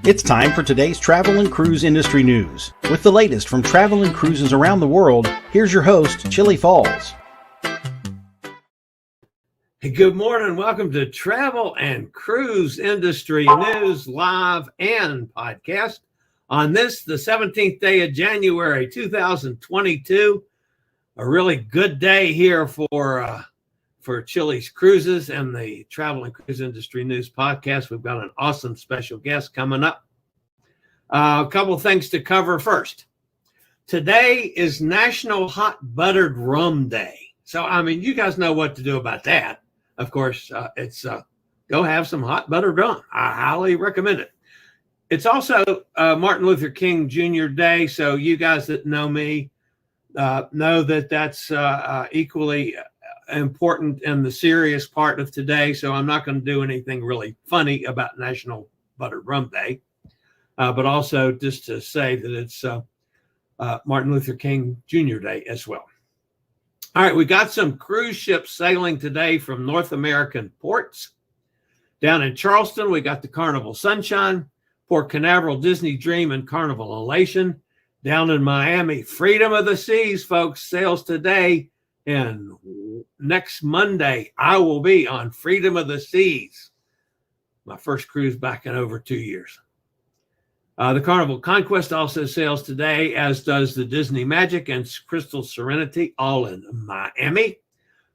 It's time for today's travel and cruise industry news. With the latest from travel and cruises around the world, here's your host, Chillie Falls. Hey, good morning. Welcome to Travel and Cruise Industry News Live and Podcast on this, the 17th day of January, 2022. A really good day here for Chillie's Cruises and the Travel and Cruise Industry News Podcast. We've got an awesome special guest coming up. A couple of things to cover first. Today is National Hot Buttered Rum Day. So, you guys know what to do about that. Of course, it's go have some hot buttered rum. I highly recommend it. It's also Martin Luther King Jr. Day. So you guys that know me know that that's equally important in the serious part of today. So I'm not going to do anything really funny about National Buttered Rum Day. But also just to say that it's Martin Luther King Jr. Day as well. All right, we got some cruise ships sailing today from North American ports. Down in Charleston, we got the Carnival Sunshine, Port Canaveral Disney Dream, and Carnival Elation. Down in Miami, Freedom of the Seas, folks, sails today. And next Monday, I will be on Freedom of the Seas. My first cruise back in over 2 years. The Carnival Conquest also sails today, as does the Disney Magic and Crystal Serenity, all in Miami.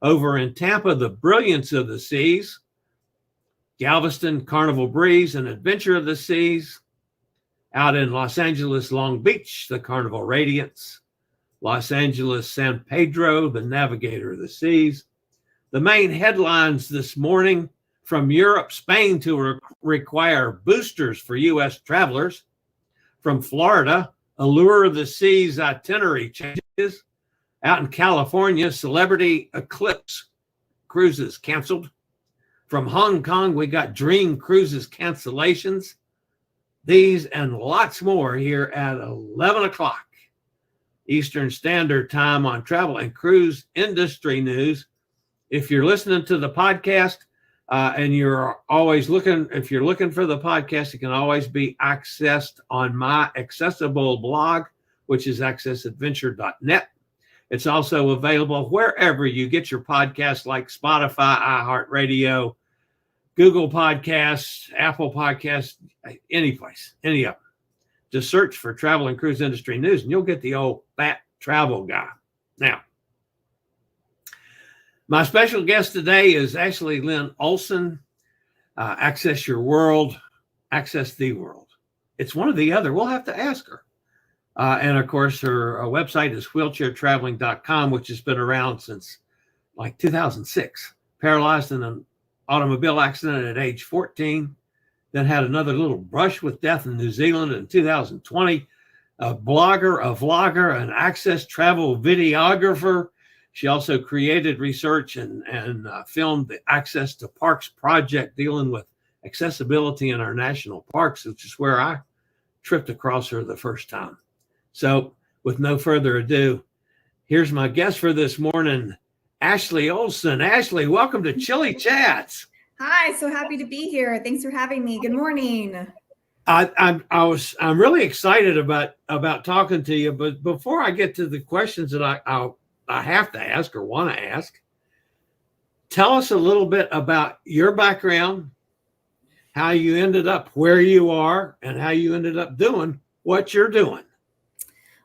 Over in Tampa, the Brilliance of the Seas, Galveston, Carnival Breeze, and Adventure of the Seas. Out in Los Angeles, Long Beach, the Carnival Radiance. Los Angeles, San Pedro, the Navigator of the Seas. The main headlines this morning: from Europe, Spain to require boosters for U.S. travelers. From Florida, Allure of the Seas itinerary changes. Out in California, Celebrity Eclipse cruises canceled. From Hong Kong, we got Dream Cruises cancellations. These and lots more here at 11 o'clock Eastern Standard Time on Travel and Cruise Industry News. If you're listening to the podcast and you're always looking, if you're looking for the podcast, it can always be accessed on my accessible blog, which is accessadventure.net. It's also available wherever you get your podcasts, like Spotify, iHeartRadio, Google Podcasts, Apple Podcasts, any place, any of them. Just search for Travel and Cruise Industry News and you'll get the old fat travel guy. Now, my special guest today is Ashley Lynn Olson. Access Your World, Access the World. It's one or the other. We'll have to ask her. And of course, her website is wheelchairtraveling.com, which has been around since like 2006. Paralyzed in an automobile accident at age 14. Then had another little brush with death in New Zealand in 2020. A blogger, a vlogger, an access travel videographer. She also created, research, and filmed the Access to Parks project dealing with accessibility in our national parks, which is where I tripped across her the first time. So with no further ado, here's my guest for this morning, Ashley Olson. Ashley, welcome to Chillie Chats. Hi, so happy to be here. Thanks for having me. Good morning. I'm really excited about talking to you, but before I get to the questions that I have to ask or want to ask, tell us a little bit about your background, how you ended up where you are, and how you ended up doing what you're doing.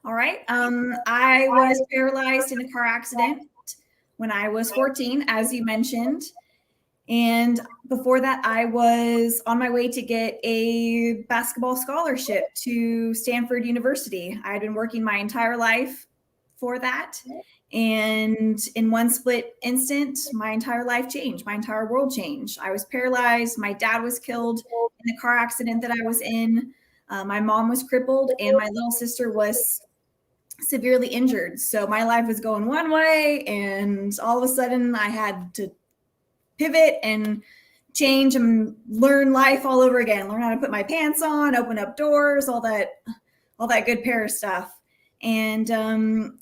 All right. I was paralyzed in a car accident when I was 14, as you mentioned. And before that, I was on my way to get a basketball scholarship to Stanford University. I had been working my entire life for that. And in one split instant, my entire life changed. My entire world changed. I was paralyzed. My dad was killed in the car accident that I was in. My mom was crippled and my little sister was severely injured. So my life was going one way, and all of a sudden I had to pivot and change and learn life all over again, learn how to put my pants on, open up doors, all that good para stuff. And,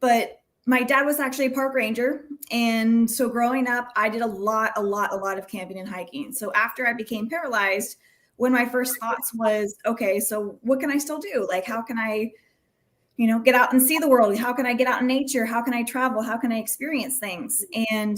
but my dad was actually a park ranger. And so growing up, I did a lot of camping and hiking. So after I became paralyzed, when my first thoughts was, okay, so what can I still do? Like, how can I, get out and see the world? How can I get out in nature? How can I travel? How can I experience things? And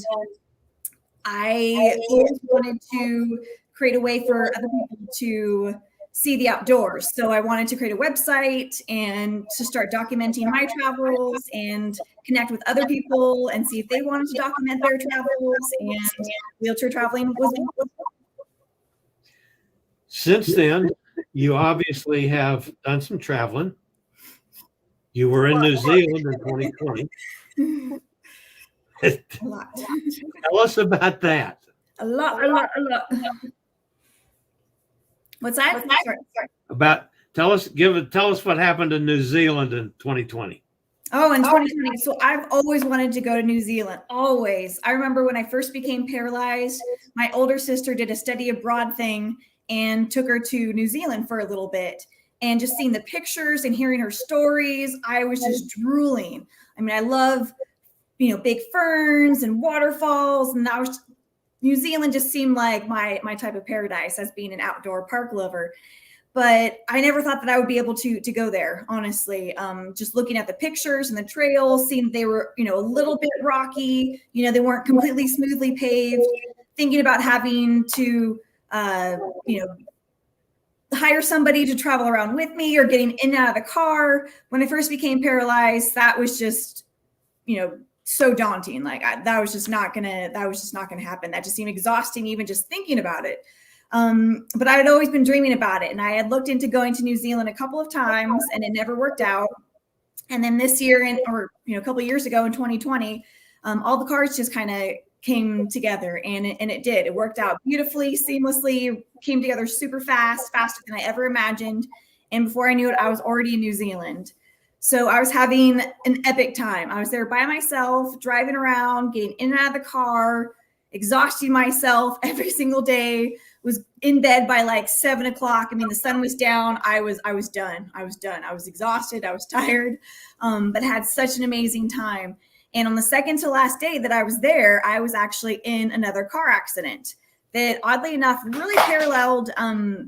I always wanted to create a way for other people to see the outdoors. So I wanted to create a website and to start documenting my travels and connect with other people and see if they wanted to document their travels. And wheelchair traveling was one of them. Since then, you obviously have done some traveling. You were in New Zealand in 2020. A lot. Tell us about that. A lot. What's that? Sorry. Tell us what happened in New Zealand in 2020. Oh, in 2020. So I've always wanted to go to New Zealand. Always. I remember when I first became paralyzed, my older sister did a study abroad thing and took her to New Zealand for a little bit. And just seeing the pictures and hearing her stories, I was just drooling. I mean, I love, big ferns and waterfalls. And New Zealand just seemed like my type of paradise as being an outdoor park lover. But I never thought that I would be able to go there, honestly. Just looking at the pictures and the trails, seeing they were, a little bit rocky, they weren't completely smoothly paved, thinking about having to, hire somebody to travel around with me or getting in and out of the car. When I first became paralyzed, that was just, so daunting. Like that was just not gonna happen. That just seemed exhausting, even just thinking about it. But I had always been dreaming about it. And I had looked into going to New Zealand a couple of times and it never worked out. And then this year a couple of years ago in 2020, all the cards just kind of came together and it did. It worked out beautifully, seamlessly, came together super fast, faster than I ever imagined. And before I knew it, I was already in New Zealand. So I was having an epic time. I was there by myself, driving around, getting in and out of the car, exhausting myself every single day, was in bed by like 7 o'clock. I mean, the sun was down. I was done. I was exhausted. I was tired, but had such an amazing time. And on the second to last day that I was there, I was actually in another car accident that oddly enough really paralleled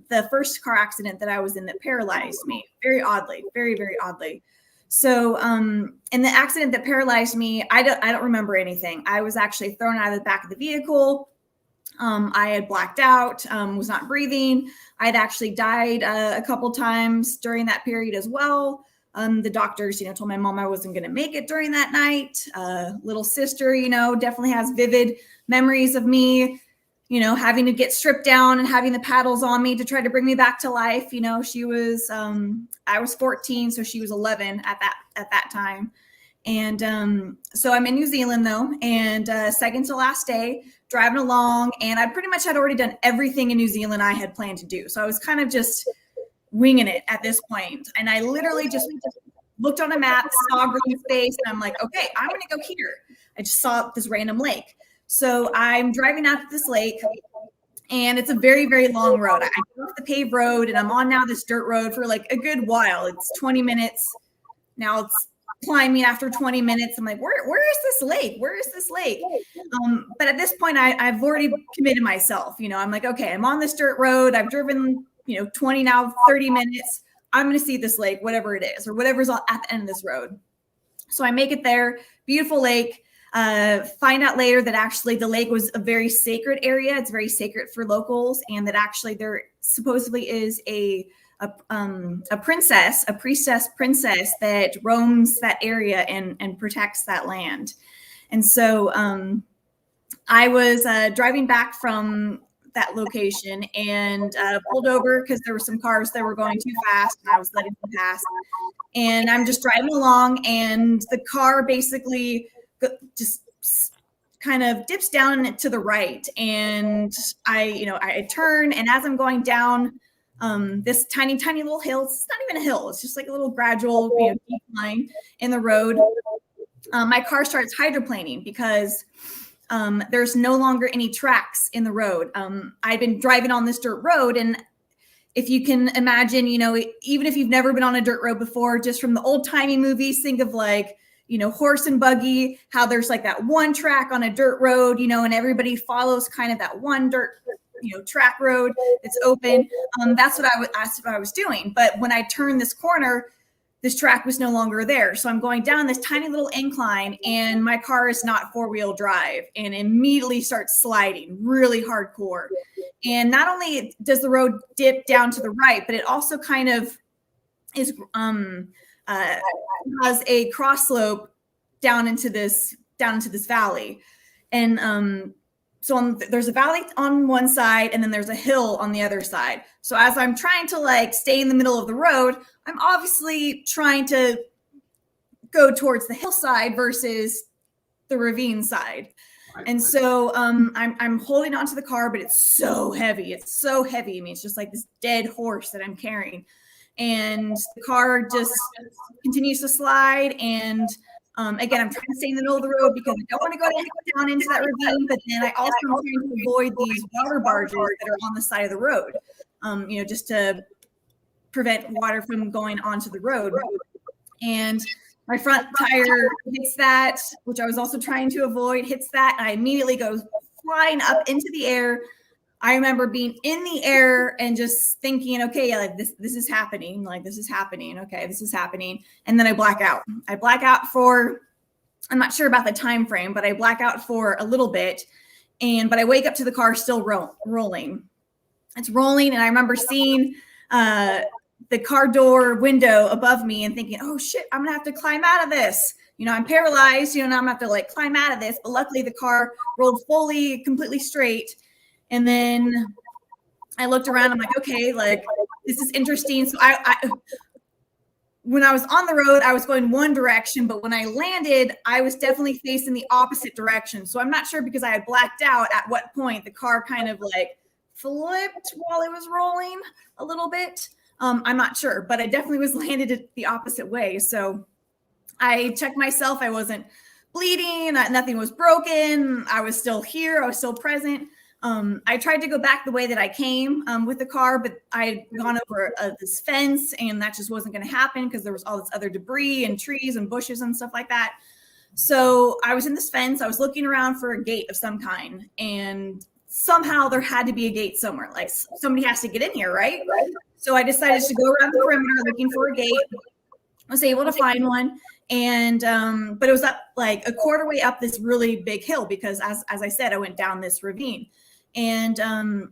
the first car accident that I was in that paralyzed me. Very oddly, very, very oddly. So in the accident that paralyzed me, I don't remember anything. I was actually thrown out of the back of the vehicle. I had blacked out, was not breathing. I had actually died a couple times during that period as well. The doctors, told my mom I wasn't going to make it during that night. Little sister, definitely has vivid memories of me, having to get stripped down and having the paddles on me to try to bring me back to life. She was, I was 14, so she was 11 at that time. And so I'm in New Zealand though, and second to last day, driving along, and I pretty much had already done everything in New Zealand I had planned to do. So I was kind of just winging it at this point. And I literally just looked on a map, saw green space, and I'm like, okay, I'm going to go here. I just saw this random lake. So I'm driving out to this lake, and it's a very, very long road. I go off the paved road, and I'm on now this dirt road for like a good while. It's 20 minutes. Now it's climbing after 20 minutes. I'm like, where is this lake? Where is this lake? But at this point, I've already committed myself. I'm like, okay, I'm on this dirt road. I've driven 20 now, 30 minutes. I'm going to see this lake, whatever it is, or whatever's at the end of this road. So I make it there, beautiful lake. Find out later that actually the lake was a very sacred area. It's very sacred for locals, and that actually there supposedly is a princess that roams that area and protects that land. And so I was driving back from that location and pulled over because there were some cars that were going too fast and I was letting them pass. And I'm just driving along, and the car basically just kind of dips down to the right. And I turn, and as I'm going down this tiny little hill, it's not even a hill, it's just like a little gradual decline in the road. My car starts hydroplaning because there's no longer any tracks in the road. I've been driving on this dirt road, and if you can imagine, even if you've never been on a dirt road before, just from the old timey movies, think of like, horse and buggy, how there's like that one track on a dirt road, and everybody follows kind of that one dirt, track road. It's open. That's what I was doing. But when I turned this corner, this track was no longer there. So I'm going down this tiny little incline, and my car is not 4-wheel drive, and immediately starts sliding really hardcore. And not only does the road dip down to the right, but it also kind of is has a cross slope down into this valley. And so there's a valley on one side, and then there's a hill on the other side. So as I'm trying to stay in the middle of the road, I'm obviously trying to go towards the hillside versus the ravine side. And so I'm holding onto the car, but it's so heavy. It's so heavy. I mean, it's just like this dead horse that I'm carrying. And the car just continues to slide. And again, I'm trying to stay in the middle of the road because I don't want to go down into that ravine, but then I also am trying to avoid these water barges that are on the side of the road, just to prevent water from going onto the road. And my front tire hits that, which I was also trying to avoid, hits that, and I immediately go flying up into the air. I remember being in the air and just thinking, okay, this is happening. This is happening. Okay, this is happening. And then I black out. I black out for, I'm not sure about the time frame, but I black out for a little bit. But I wake up to the car still rolling. It's rolling. And I remember seeing the car door window above me and thinking, oh shit, I'm going to have to climb out of this. I'm paralyzed, now I'm going to have to climb out of this. But luckily the car rolled completely straight. And then I looked around. I'm like, okay, this is interesting. So when I was on the road, I was going one direction, but when I landed, I was definitely facing the opposite direction. So I'm not sure, because I had blacked out, at what point the car kind of flipped while it was rolling a little bit. I'm not sure, but I definitely was landed the opposite way. So I checked myself. I wasn't bleeding. Nothing was broken. I was still here. I was still present. I tried to go back the way that I came with the car, but I had gone over this fence, and that just wasn't going to happen because there was all this other debris and trees and bushes and stuff like that. So I was in this fence. I was looking around for a gate of some kind, and somehow there had to be a gate somewhere. Somebody has to get in here, right? So I decided to go around the perimeter looking for a gate. I was able to find one. And but it was up a quarter way up this really big hill, because as I said, I went down this ravine. And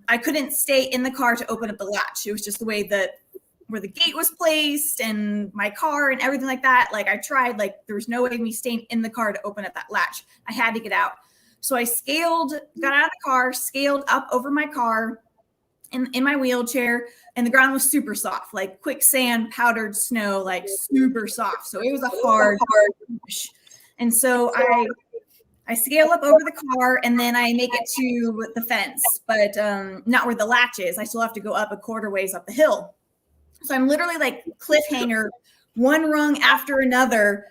I couldn't stay in the car to open up the latch. It was just the way where the gate was placed and my car and everything like that. I tried, there was no way of me staying in the car to open up that latch. I had to get out. So I got out of the car, scaled up over my car in my wheelchair, and the ground was super soft, quicksand, powdered snow, super soft. So it was a hard push. And so I scale up over the car, and then I make it to the fence, but not where the latch is. I still have to go up a quarter ways up the hill. So I'm literally cliffhanger, one rung after another,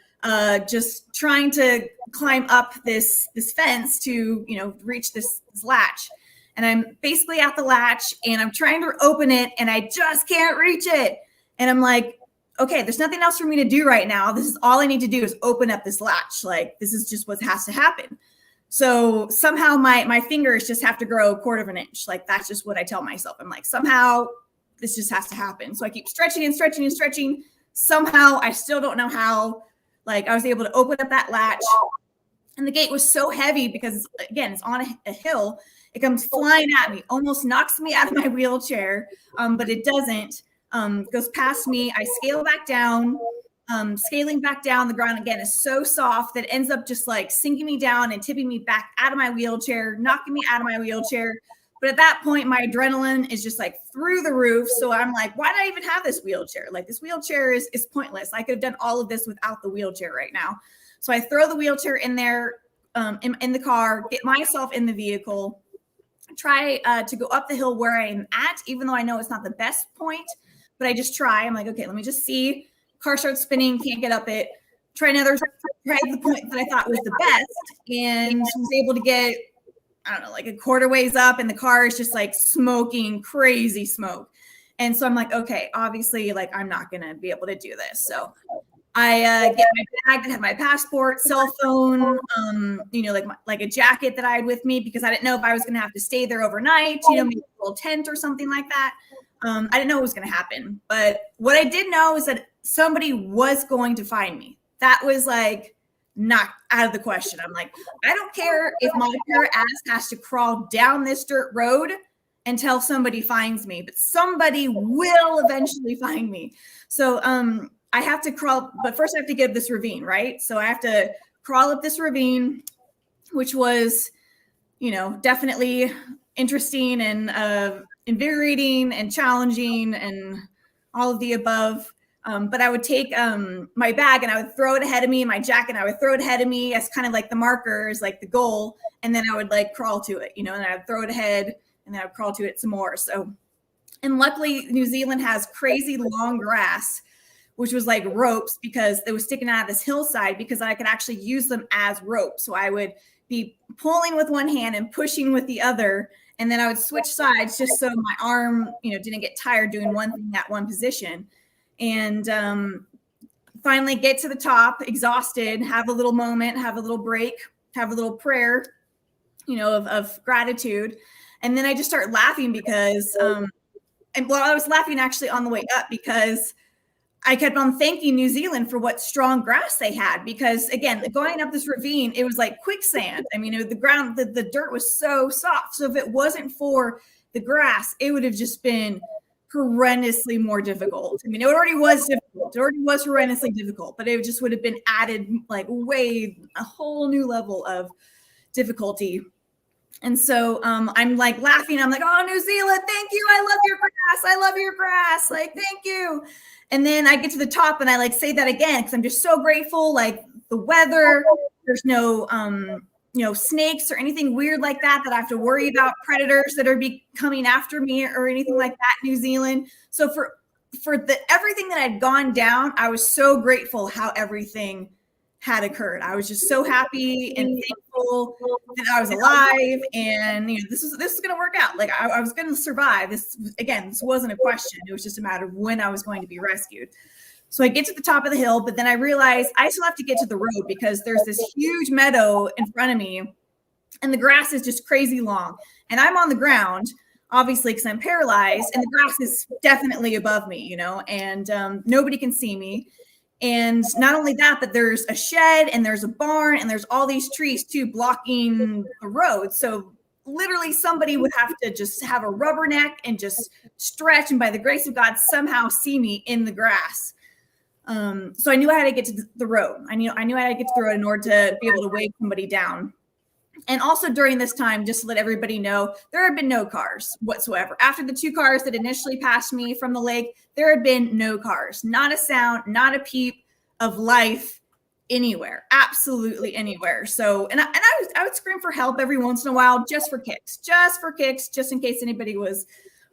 just trying to climb up this fence to, reach this latch. And I'm basically at the latch, and I'm trying to open it, and I just can't reach it. And I'm like, okay, there's nothing else for me to do right now. This is all I need to do is open up this latch. This is just what has to happen. So somehow my fingers just have to grow a quarter of an inch. That's just what I tell myself. I'm like, somehow this just has to happen. So I keep stretching and stretching and stretching. Somehow I still don't know how, I was able to open up that latch. And the gate was so heavy because, again, it's on a hill. It comes flying at me, almost knocks me out of my wheelchair, but it doesn't. Goes past me. I scale back down. Scaling back down, the ground again is so soft that it ends up just sinking me down and tipping me back out of my wheelchair, knocking me out of my wheelchair. But at that point, my adrenaline is just through the roof. So I'm like, why do I even have this wheelchair? This wheelchair is pointless. I could have done all of this without the wheelchair right now. So I throw the wheelchair in there, in the car, get myself in the vehicle, try to go up the hill where I'm at, even though I know it's not the best point. But I just try. I'm like, okay, let me just see. Car starts spinning, can't get up it. Try the point that I thought was the best, and was able to get, I don't know, a quarter ways up, and the car is just smoking crazy smoke. And so I'm like, okay, obviously, I'm not gonna be able to do this. So I get my bag that had my passport, cell phone, like a jacket that I had with me because I didn't know if I was going to have to stay there overnight, maybe a little tent or something like that. I didn't know what was going to happen. But what I did know is that somebody was going to find me. That was like not out of the question. I'm like, I don't care if my pair ass has to crawl down this dirt road until somebody finds me, but somebody will eventually find me. So, I have to crawl, but first I have to get up this ravine, right? So I have to crawl up this ravine, which was, definitely interesting and invigorating and challenging and all of the above. But I would take my bag and I would throw it ahead of me, my jacket, and I would throw it ahead of me as kind of like the markers, like the goal. And then I would like crawl to it, and I would throw it ahead and then I would crawl to it some more. So, and luckily New Zealand has crazy long grass, which was like ropes because it was sticking out of this hillside because I could actually use them as ropes. So I would be pulling with one hand and pushing with the other. And then I would switch sides just so my arm, didn't get tired doing one thing at one position. And finally get to the top, exhausted, have a little moment, have a little break, have a little prayer, of gratitude. And then I just start laughing because, I was laughing actually on the way up because I kept on thanking New Zealand for what strong grass they had, because again, going up this ravine, it was like quicksand. I mean, the ground, the dirt was so soft. So if it wasn't for the grass, it would have just been horrendously more difficult. I mean, it already was difficult. It already was horrendously difficult, but it just would have been added like a whole new level of difficulty. And so I'm like laughing. I'm like, oh, New Zealand, thank you. I love your grass. I love your grass. Like, thank you. And then I get to the top and I like say that again because I'm just so grateful. Like the weather, there's no, snakes or anything weird like that I have to worry about, predators that are coming after me or anything like that in New Zealand. So for everything that had gone down, I was so grateful how everything had occurred. I was just so happy and thankful that I was alive, and this is going to work out. Like I was going to survive. This wasn't a question. It was just a matter of when I was going to be rescued. So I get to the top of the hill, but then I realize I still have to get to the road because there's this huge meadow in front of me, and the grass is just crazy long, and I'm on the ground, obviously because I'm paralyzed, and the grass is definitely above me, and nobody can see me. And not only that, but there's a shed and there's a barn and there's all these trees too blocking the road. So literally somebody would have to just have a rubberneck and just stretch, and by the grace of God, somehow see me in the grass. So I knew I had to get to the road. I knew I had to get to the road in order to be able to wave somebody down. And also during this time, just to let everybody know, there had been no cars whatsoever. After the 2 cars that initially passed me from the lake, there had been no cars, not a sound, not a peep of life anywhere, absolutely anywhere. So, and I would scream for help every once in a while, just for kicks, just in case anybody was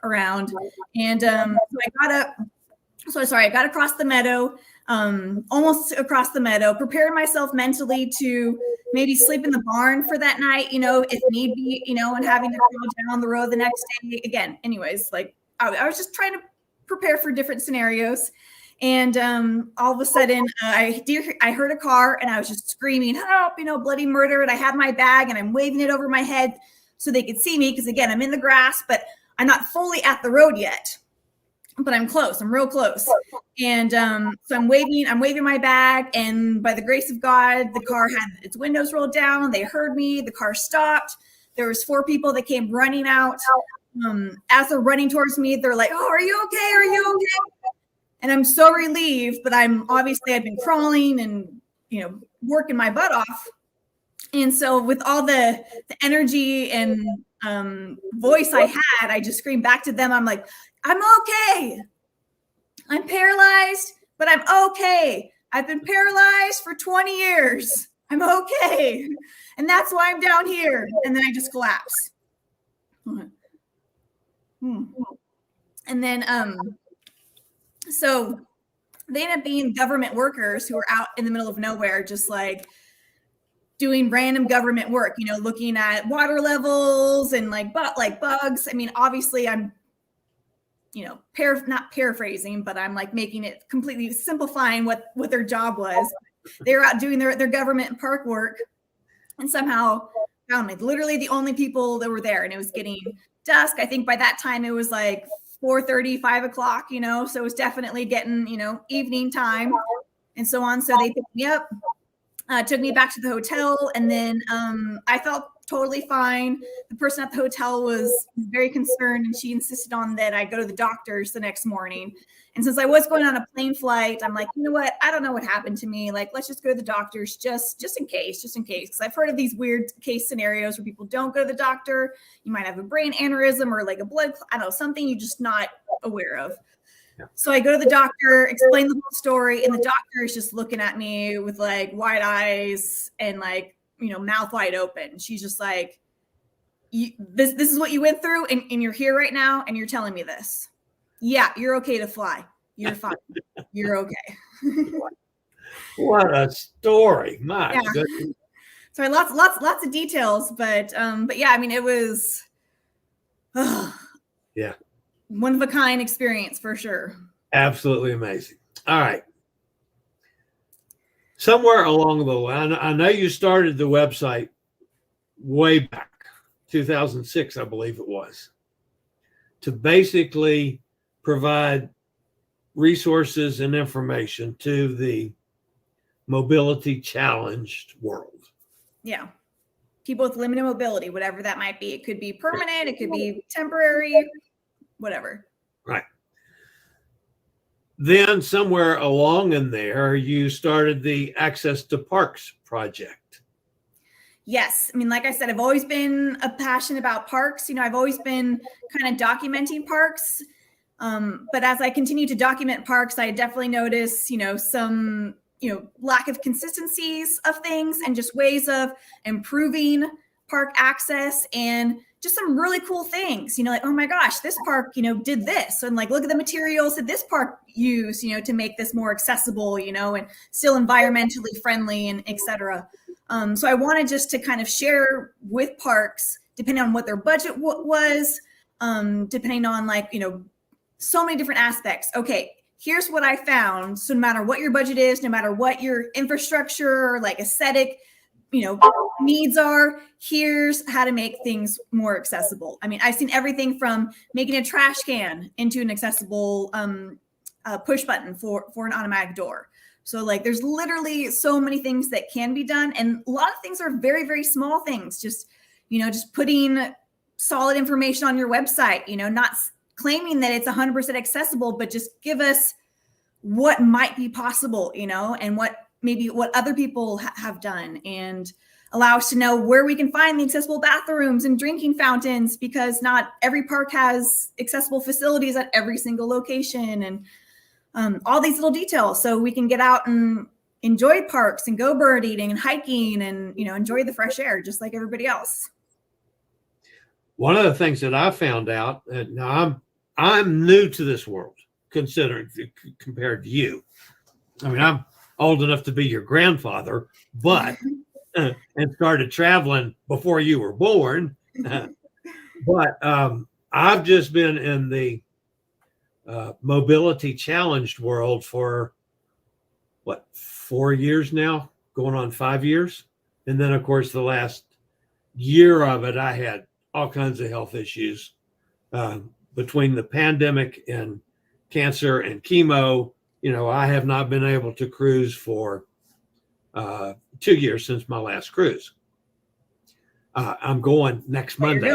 around. And I got across the meadow, almost across the meadow, prepared myself mentally to maybe sleep in the barn for that night, if need be, and having to go down the road the next day again. Anyways, like I was just trying to prepare for different scenarios. And all of a sudden I heard a car and I was just screaming, help, bloody murder. And I had my bag and I'm waving it over my head so they could see me. Cause again, I'm in the grass, but I'm not fully at the road yet. But I'm close. I'm real close. And so I'm waving my bag. And by the grace of God, the car had its windows rolled down. They heard me. The car stopped. There was 4 people that came running out. As they're running towards me, they're like, oh, are you okay? Are you okay? And I'm so relieved, but I've been crawling and, working my butt off. And so with all the energy and voice I had, I just screamed back to them. I'm like, I'm okay. I'm paralyzed, but I'm okay. I've been paralyzed for 20 years. I'm okay. And that's why I'm down here. And then I just collapse. And then, so they end up being government workers who are out in the middle of nowhere, just like doing random government work, looking at water levels and like bugs. I mean, obviously I'm not paraphrasing, but I'm like making it completely simplifying what their job was. They were out doing their government and park work and somehow found me. Literally the only people that were there, and it was getting dusk. I think by that time it was like 4:30, 5 o'clock, so it was definitely getting, evening time and so on. So they picked me up, took me back to the hotel, and then I felt totally fine. The person at the hotel was very concerned, and she insisted on that I go to the doctor's the next morning. And since I was going on a plane flight, I'm like, you know what? I don't know what happened to me. Like, let's just go to the doctor's just in case. Because I've heard of these weird case scenarios where people don't go to the doctor. You might have a brain aneurysm or like a blood, something you're just not aware of. Yeah. So I go to the doctor, explain the whole story, and the doctor is just looking at me with like wide eyes and like, mouth wide open. She's just like, this is what you went through, and you're here right now, and you're telling me this. Yeah, you're okay to fly. You're fine. You're okay. What a story. My goodness. Sorry, lots of details, but yeah, I mean, it was one of a kind experience for sure. Absolutely amazing. All right. Somewhere along the way, I know you started the website way back, 2006, I believe it was, to basically provide resources and information to the mobility challenged world. Yeah. People with limited mobility, whatever that might be. It could be permanent, it could be temporary, whatever. Right. Then somewhere along in there, you started the Access to Parks project. Yes. I mean, like I said, I've always been passionate about parks. I've always been kind of documenting parks. But as I continue to document parks, I definitely notice, some, lack of consistencies of things and just ways of improving park access and just some really cool things, like, oh my gosh, this park, did this. And like, look at the materials that this park used, to make this more accessible, and still environmentally friendly and et cetera. So I wanted just to kind of share with parks, depending on what their budget was, depending on like, so many different aspects. Okay, here's what I found. So no matter what your budget is, no matter what your infrastructure or like aesthetic, needs are, here's how to make things more accessible. I mean, I've seen everything from making a trash can into an accessible push button for an automatic door. So like, there's literally so many things that can be done. And a lot of things are very, very small things. Just putting solid information on your website, not claiming that it's 100% accessible, but just give us what might be possible, and what other people have done, and allow us to know where we can find the accessible bathrooms and drinking fountains, because not every park has accessible facilities at every single location, and all these little details, so we can get out and enjoy parks and go bird eating and hiking and, enjoy the fresh air just like everybody else. One of the things that I found out, and now I'm new to this world, compared to you. I mean, I'm old enough to be your grandfather, but and started traveling before you were born. But I've just been in the mobility challenged world for 4 years now, going on 5 years. And then of course, the last year of it, I had all kinds of health issues between the pandemic and cancer and chemo. I have not been able to cruise for 2 years since my last cruise. I'm going next Monday.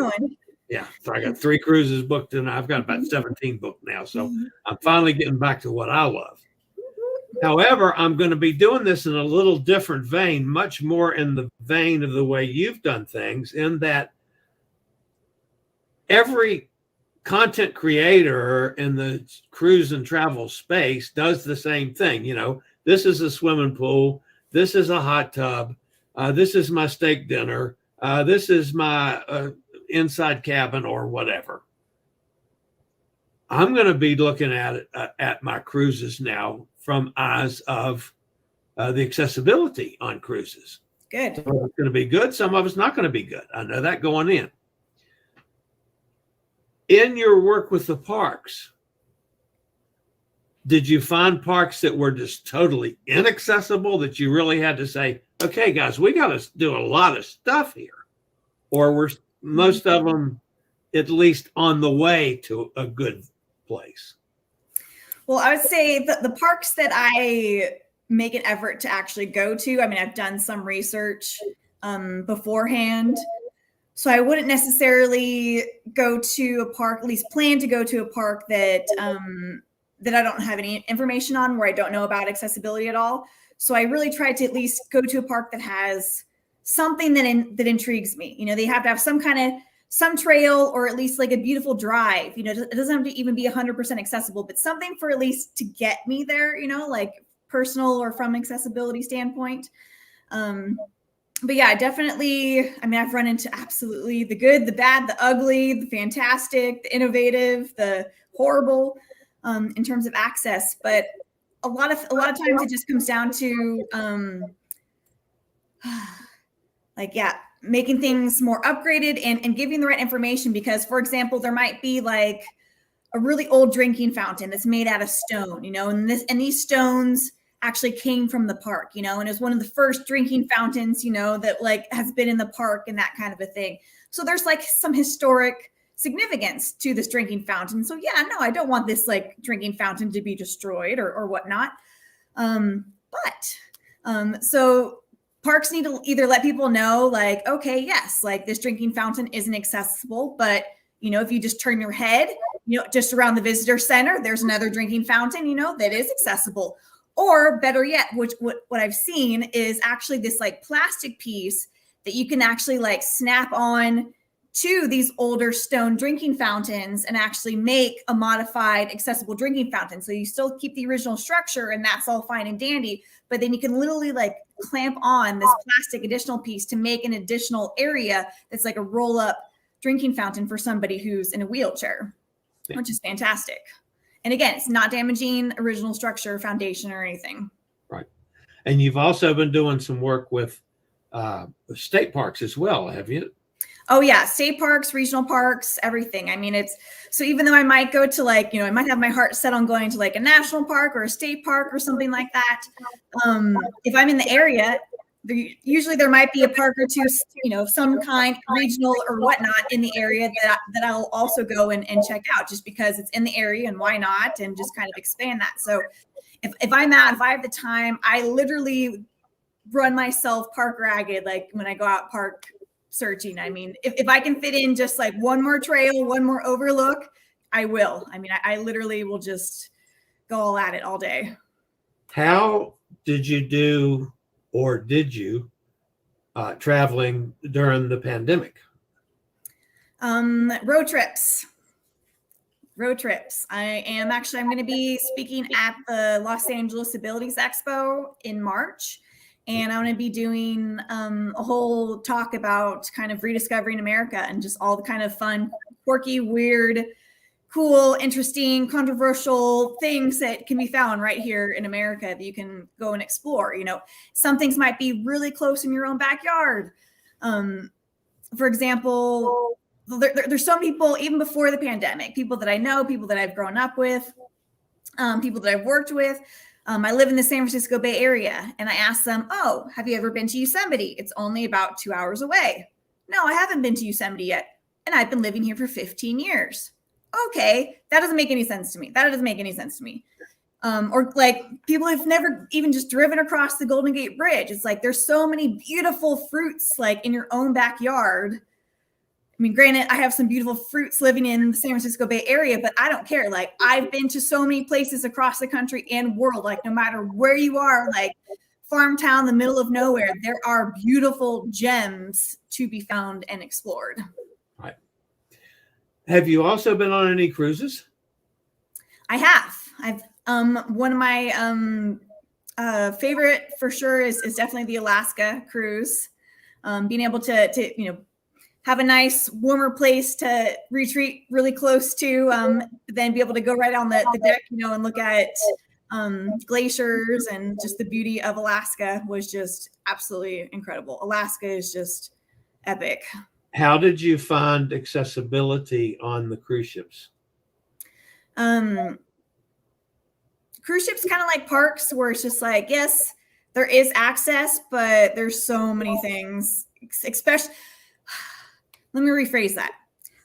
Yeah, so I got 3 cruises booked, and I've got about 17 booked now. So I'm finally getting back to what I love. However, I'm going to be doing this in a little different vein, much more in the vein of the way you've done things, in that every content creator in the cruise and travel space does the same thing. This is a swimming pool. This is a hot tub. This is my steak dinner. This is my inside cabin or whatever. I'm going to be looking at it, at my cruises now from eyes of the accessibility on cruises. Good. Some of it's going to be good. Some of it's not going to be good. I know that going in. In your work with the parks, Did you find parks that were just totally inaccessible that you really had to say, okay, guys, we got to do a lot of stuff here? Or were most of them at least on the way to a good place? Well, I would say the parks that I make an effort to actually go to, I mean, I've done some research beforehand. So I wouldn't necessarily go to a park, at least plan to go to a park that that I don't have any information on, where I don't know about accessibility at all. So I really try to at least go to a park that has something that intrigues me. You know, they have to have some trail, or at least like a beautiful drive. You know, it doesn't have to even be 100% accessible, but something for at least to get me there, you know, like personal or from accessibility standpoint. But yeah, definitely. I mean, I've run into absolutely the good, the bad, the ugly, the fantastic, the innovative, the horrible, in terms of access. But a lot of times it just comes down to making things more upgraded and giving the right information. Because, for example, there might be like a really old drinking fountain that's made out of stone, you know, and these stones actually came from the park, you know, and it's one of the first drinking fountains, you know, that like has been in the park and that kind of a thing. So there's like some historic significance to this drinking fountain. So yeah, no, I don't want this like drinking fountain to be destroyed or whatnot. So parks need to either let people know like, okay, yes, like this drinking fountain isn't accessible, but you know, if you just turn your head, you know, just around the visitor center, there's another drinking fountain, you know, that is accessible. Or better yet, what I've seen is actually this like plastic piece that you can actually like snap on to these older stone drinking fountains and actually make a modified accessible drinking fountain. So you still keep the original structure and that's all fine and dandy, but then you can literally like clamp on this plastic additional piece to make an additional area that's like a roll up drinking fountain for somebody who's in a wheelchair, which is fantastic. And again, it's not damaging original structure, foundation, or anything. Right. And you've also been doing some work with state parks as well, have you? Oh yeah, state parks, regional parks, everything. I mean, it's so even though I might go to like, you know, I might have my heart set on going to like a national park or a state park or something like that. If I'm in the area, usually there might be a park or two, you know, some kind, regional or whatnot in the area that I'll also go and check out just because it's in the area and why not, and just kind of expand that. So if I have the time, I literally run myself park ragged, like when I go out park searching. I mean, if I can fit in just like one more trail, one more overlook, I will. I mean, I literally will just go all at it all day. How did you do, or did you, traveling during the pandemic? Road trips. I'm going to be speaking at the Los Angeles Abilities Expo in March. And I'm going to be doing a whole talk about kind of rediscovering America and just all the kind of fun, quirky, weird, cool, interesting, controversial things that can be found right here in America that you can go and explore. You know, some things might be really close in your own backyard. For example, there's some people, even before the pandemic, people that I know, people that I've grown up with, people that I've worked with. I live in the San Francisco Bay Area, and I asked them, oh, have you ever been to Yosemite? It's only about 2 hours away. No, I haven't been to Yosemite yet, and I've been living here for 15 years. Okay, that doesn't make any sense to me. Or like people have never even just driven across the Golden Gate Bridge. It's like there's so many beautiful fruits like in your own backyard. I mean, granted, I have some beautiful fruits living in the San Francisco Bay Area, but I don't care. Like I've been to so many places across the country and world, like no matter where you are, like farm town, the middle of nowhere, there are beautiful gems to be found and explored. Right. Have you also been on any cruises? I have. I've one of my favorite for sure is definitely the Alaska cruise. Being able to you know, have a nice warmer place to retreat really close to, then be able to go right on the deck, you know, and look at glaciers and just the beauty of Alaska was just absolutely incredible. Alaska is just epic. How did you find accessibility on the cruise ships? cruise ships kind of like parks where it's just like, yes, there is access, but there's so many things, especially, let me rephrase that.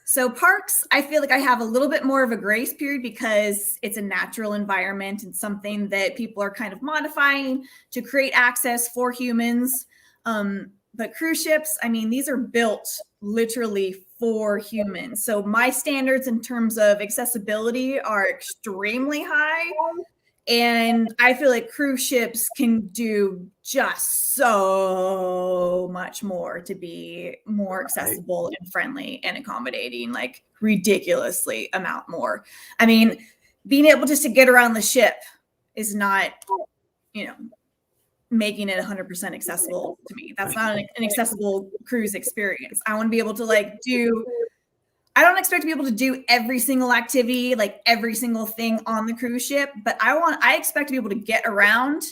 So parks, I feel like I have a little bit more of a grace period because it's a natural environment and something that people are kind of modifying to create access for humans. But cruise ships, I mean, these are built literally for humans. So my standards in terms of accessibility are extremely high. And I feel like cruise ships can do just so much more to be more accessible and friendly and accommodating, like ridiculously amount more. I mean, being able just to get around the ship is not, making it 100% accessible to me. That's not an accessible cruise experience. I want to be able to I don't expect to be able to do every single activity, like every single thing on the cruise ship, but I expect to be able to get around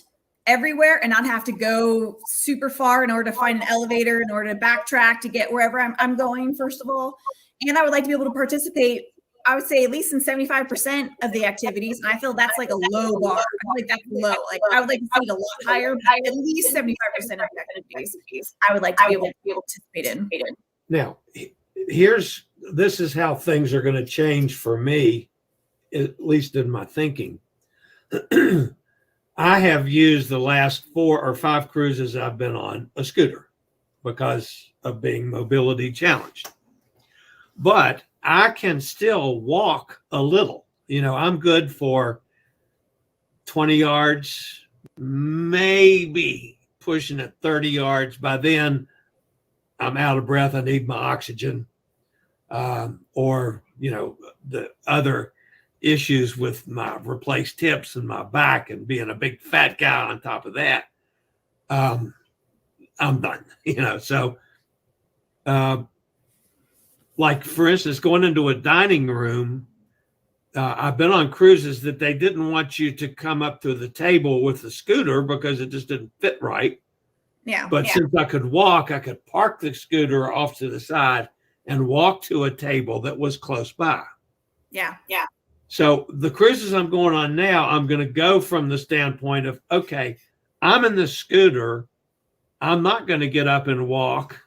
everywhere and not have to go super far in order to find an elevator, in order to backtrack to get wherever I'm going, first of all. And I would like to be able to participate, I would say at least in 75% of the activities. And I feel that's like a low bar. I feel like that's low. Like I would like to see it a lot higher, but at least 75% of the activities I would like to be able to participate in. Now, this is how things are going to change for me, at least in my thinking. I have used the last 4 or 5 cruises I've been on a scooter because of being mobility challenged. But I can still walk a little. I'm good for 20 yards, maybe pushing at 30 yards. By then, I'm out of breath. I need my oxygen. Or the other issues with my replaced hips and my back and being a big fat guy on top of that, I'm done. So like for instance, going into a dining room, I've been on cruises that they didn't want you to come up to the table with the scooter because it just didn't fit right. But since I could walk, I could park the scooter off to the side and walk to a table that was close by. Yeah. So the cruises I'm going on now, I'm going to go from the standpoint of, okay, I'm in the scooter. I'm not going to get up and walk.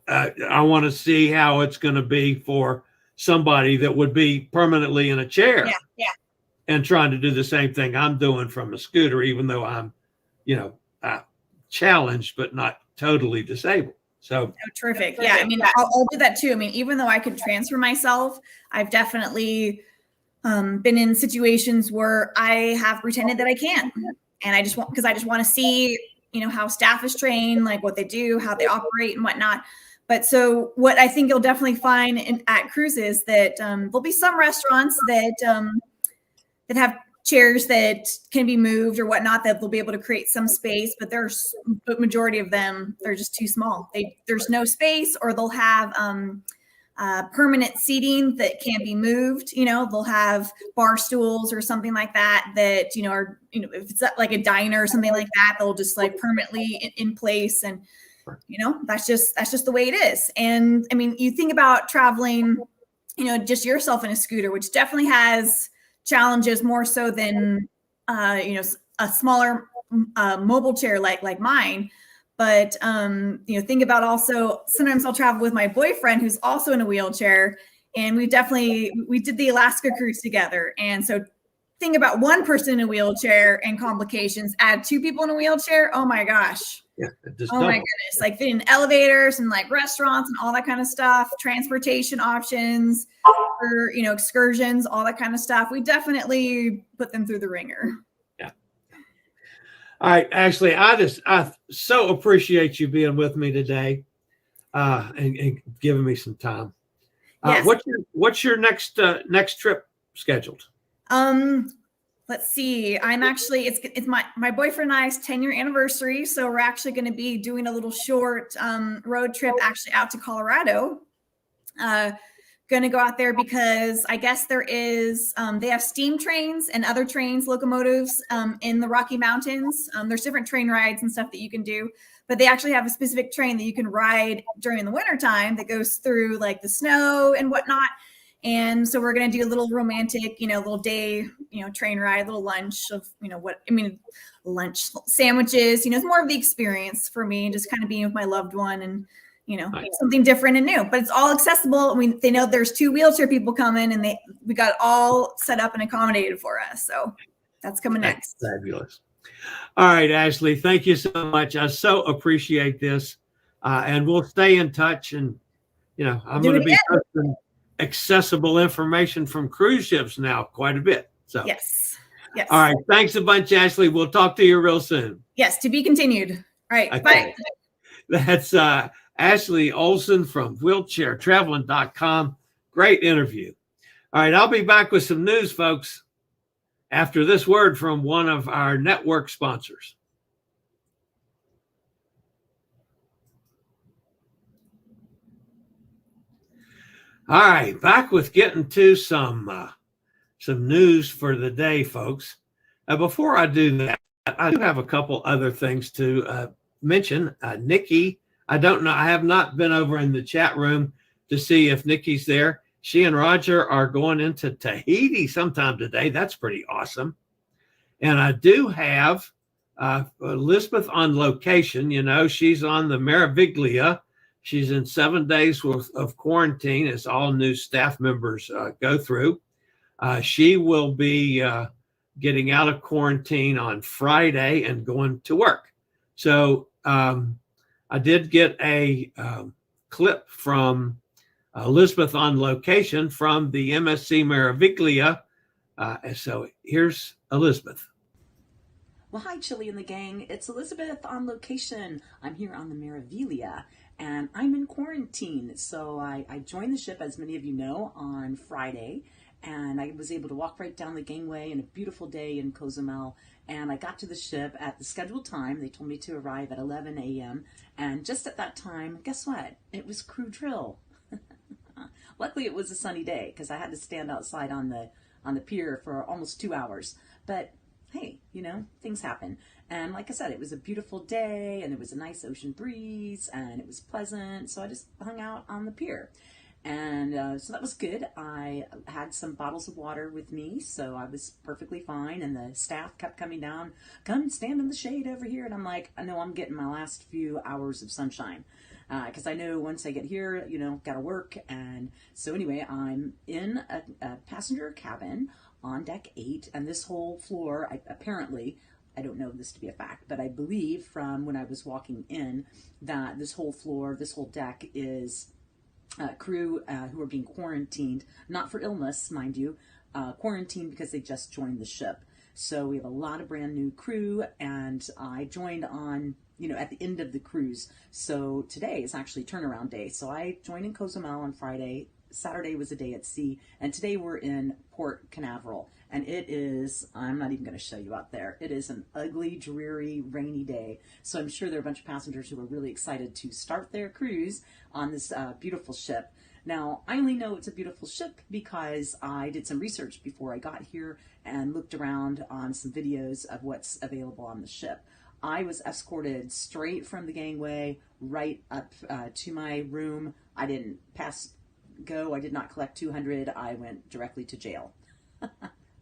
I want to see how it's going to be for somebody that would be permanently in a chair and trying to do the same thing I'm doing from a scooter, even though I'm, challenged, but not totally disabled. So terrific. Yeah. I mean, I'll do that too. I mean, even though I could transfer myself, I've definitely been in situations where I have pretended that I can. And I just want to see, how staff is trained, like what they do, how they operate and whatnot. But so what I think you'll definitely find at cruises that there'll be some restaurants that have chairs that can be moved or whatnot, that they'll be able to create some space, but the majority of them, they're just too small. There's no space, or they'll have permanent seating that can't be moved. They'll have bar stools or something like that are, if it's like a diner or something like that, they'll just like permanently in place. And, that's just the way it is. And I mean, you think about traveling, just yourself in a scooter, which definitely has challenges more so than a smaller mobile chair like mine. But think about also, sometimes I'll travel with my boyfriend who's also in a wheelchair, and we did the Alaska cruise together. And so think about one person in a wheelchair and complications, add 2 people in a wheelchair. Oh my gosh. Yeah, oh my goodness. Like fitting elevators and like restaurants and all that kind of stuff, transportation options for, excursions, all that kind of stuff. We definitely put them through the ringer. Yeah. All right. Ashley, I so appreciate you being with me today and giving me some time. Yes. What's your next trip scheduled? Let's see. I'm actually, it's my boyfriend and I's 10-year anniversary. So we're actually going to be doing a little short road trip actually out to Colorado. Going to go out there because I guess there is, they have steam trains and other trains, locomotives in the Rocky Mountains. There's different train rides and stuff that you can do, but they actually have a specific train that you can ride during the wintertime that goes through like the snow and whatnot. And so we're going to do a little romantic, little day, train ride, little lunch of, lunch sandwiches, it's more of the experience for me, just kind of being with my loved one and, something different and new, but it's all accessible. They know there's 2 wheelchair people coming and we got it all set up and accommodated for us. So that's coming next. Fabulous. All right, Ashley, thank you so much. I so appreciate this. And we'll stay in touch, and, I'm going to be posting accessible information from cruise ships now quite a bit. So yes. All right. Thanks a bunch, Ashley. We'll talk to you real soon. Yes. To be continued. All right. Okay. Bye. That's Ashley Olson from wheelchairtraveling.com. Great interview. All right. I'll be back with some news, folks, after this word from one of our network sponsors. All right, back with getting to some news for the day, folks. Before I do that, I do have a couple other things to mention. Nikki, I don't know. I have not been over in the chat room to see if Nikki's there. She and Roger are going into Tahiti sometime today. That's pretty awesome. And I do have Elizabeth on location. She's on the Meraviglia. She's in 7 days worth of quarantine, as all new staff members go through. She will be getting out of quarantine on Friday and going to work. So I did get a clip from Elizabeth on location from the MSC Meraviglia. So here's Elizabeth. Well, hi, Chillie and the gang. It's Elizabeth on location. I'm here on the Meraviglia, and I'm in quarantine. So I joined the ship, as many of you know, on Friday, and I was able to walk right down the gangway in a beautiful day in Cozumel, and I got to the ship at the scheduled time. They told me to arrive at 11 a.m., and just at that time, guess what? It was crew drill. Luckily, it was a sunny day, because I had to stand outside on the pier for almost 2 hours. But hey, things happen. And like I said, it was a beautiful day, and there was a nice ocean breeze, and it was pleasant. So I just hung out on the pier. And so that was good. I had some bottles of water with me, so I was perfectly fine. And the staff kept coming down, come stand in the shade over here. And I'm like, I know I'm getting my last few hours of sunshine. Because I know once I get here, gotta work. And so anyway, I'm in a passenger cabin on deck 8, and this whole floor, apparently, I don't know this to be a fact, but I believe from when I was walking in that this whole floor, this whole deck is crew who are being quarantined, not for illness, mind you, quarantined because they just joined the ship. So we have a lot of brand new crew, and I joined on, at the end of the cruise. So today is actually turnaround day. So I joined in Cozumel on Friday. Saturday was a day at sea, and today we're in Port Canaveral, and it is, I'm not even going to show you out there, it is an ugly, dreary, rainy day. So I'm sure there are a bunch of passengers who are really excited to start their cruise on this beautiful ship. Now, I only know it's a beautiful ship because I did some research before I got here and looked around on some videos of what's available on the ship. I was escorted straight from the gangway right up to my room. I didn't go. I did not collect 200. I went directly to jail.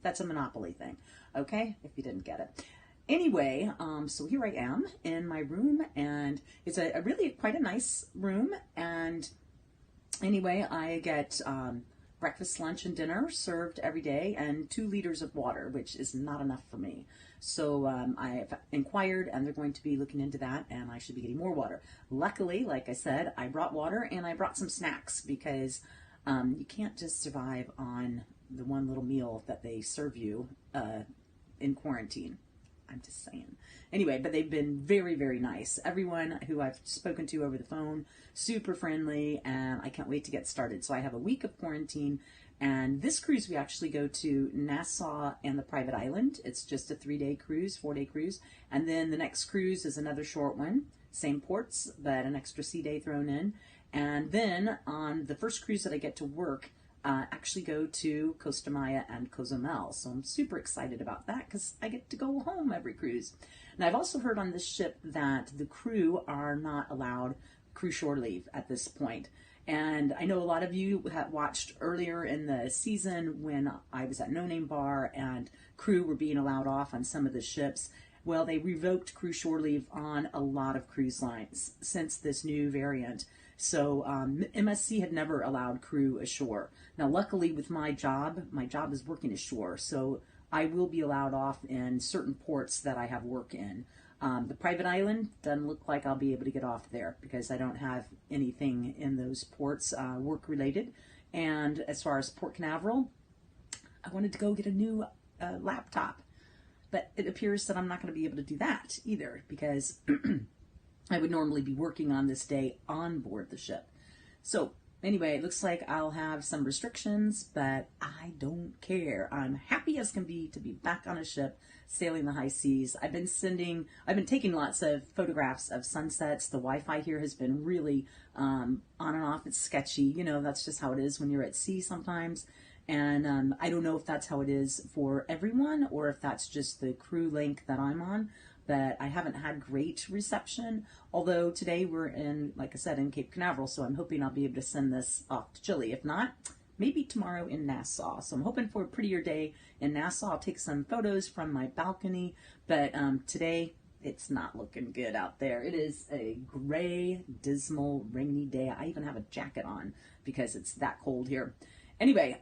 That's a Monopoly thing. Okay, if you didn't get it. Anyway, so here I am in my room, and it's a really quite a nice room. And anyway, I get breakfast, lunch, and dinner served every day, and 2 liters of water, which is not enough for me. So I've inquired, and they're going to be looking into that, and I should be getting more water. Luckily, like I said, I brought water, and I brought some snacks, because you can't just survive on the one little meal that they serve you in quarantine. I'm just saying. Anyway, but they've been very, very nice. Everyone who I've spoken to over the phone, super friendly, and I can't wait to get started. So I have a week of quarantine, and this cruise we actually go to Nassau and the private island. It's just a 3-day cruise, 4-day cruise, and then the next cruise is another short one, same ports, but an extra sea day thrown in. And then on the first cruise that I get to work, actually go to Costa Maya and Cozumel. So I'm super excited about that because I get to go home every cruise. And I've also heard on this ship that the crew are not allowed crew shore leave at this point. And I know a lot of you had watched earlier in the season when I was at No Name Bar and crew were being allowed off on some of the ships. Well, they revoked crew shore leave on a lot of cruise lines since this new variant. So MSC had never allowed crew ashore. Now, luckily with my job is working ashore, so I will be allowed off in certain ports that I have work in. The private island doesn't look like I'll be able to get off there because I don't have anything in those ports work related. And as far as Port Canaveral, I wanted to go get a new laptop, but it appears that I'm not going to be able to do that either because I would normally be working on this day on board the ship. So anyway, it looks like I'll have some restrictions, but I don't care. I'm happy as can be to be back on a ship sailing the high seas. I've been taking lots of photographs of sunsets. The Wi-Fi here has been really on and off. It's sketchy. You know, that's just how it is when you're at sea sometimes. And I don't know if that's how it is for everyone or if that's just the crew link that I'm on. But I haven't had great reception, although today we're in, like I said, in Cape Canaveral, so I'm hoping I'll be able to send this off to Chillie. If not, maybe tomorrow in Nassau. So I'm hoping for a prettier day in Nassau. I'll take some photos from my balcony, but today it's not looking good out there. It is a gray, dismal, rainy day. I even have a jacket on because it's that cold here. Anyway,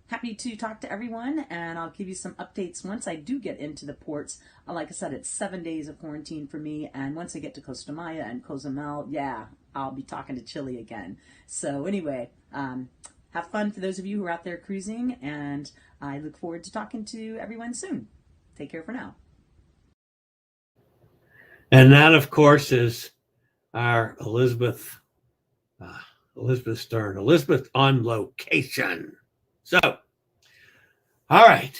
happy to talk to everyone, and I'll give you some updates once I do get into the ports. Like I said, it's 7 days of quarantine for me, and once I get to Costa Maya and Cozumel, yeah, I'll be talking to Chillie again. So anyway, have fun for those of you who are out there cruising, and I look forward to talking to everyone soon. Take care for now. And that, of course, is our Elizabeth Stern. Elizabeth on location. So, all right,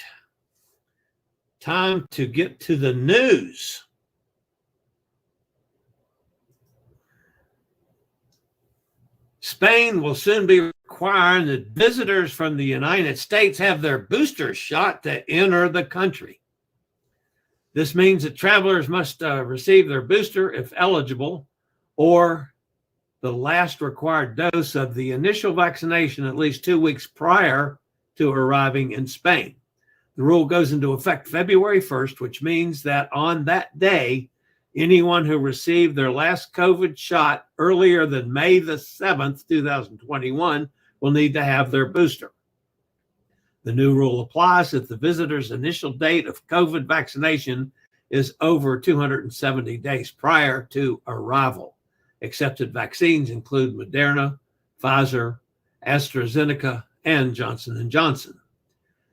time to get to the news. Spain will soon be requiring that visitors from the United States have their booster shot to enter the country. This means that travelers must receive their booster if eligible, or the last required dose of the initial vaccination at least 2 weeks prior to arriving in Spain. The rule goes into effect February 1st, which means that on that day, anyone who received their last COVID shot earlier than May the 7th, 2021, will need to have their booster. The new rule applies if the visitor's initial date of COVID vaccination is over 270 days prior to arrival. Accepted vaccines include Moderna, Pfizer, AstraZeneca, and Johnson & Johnson.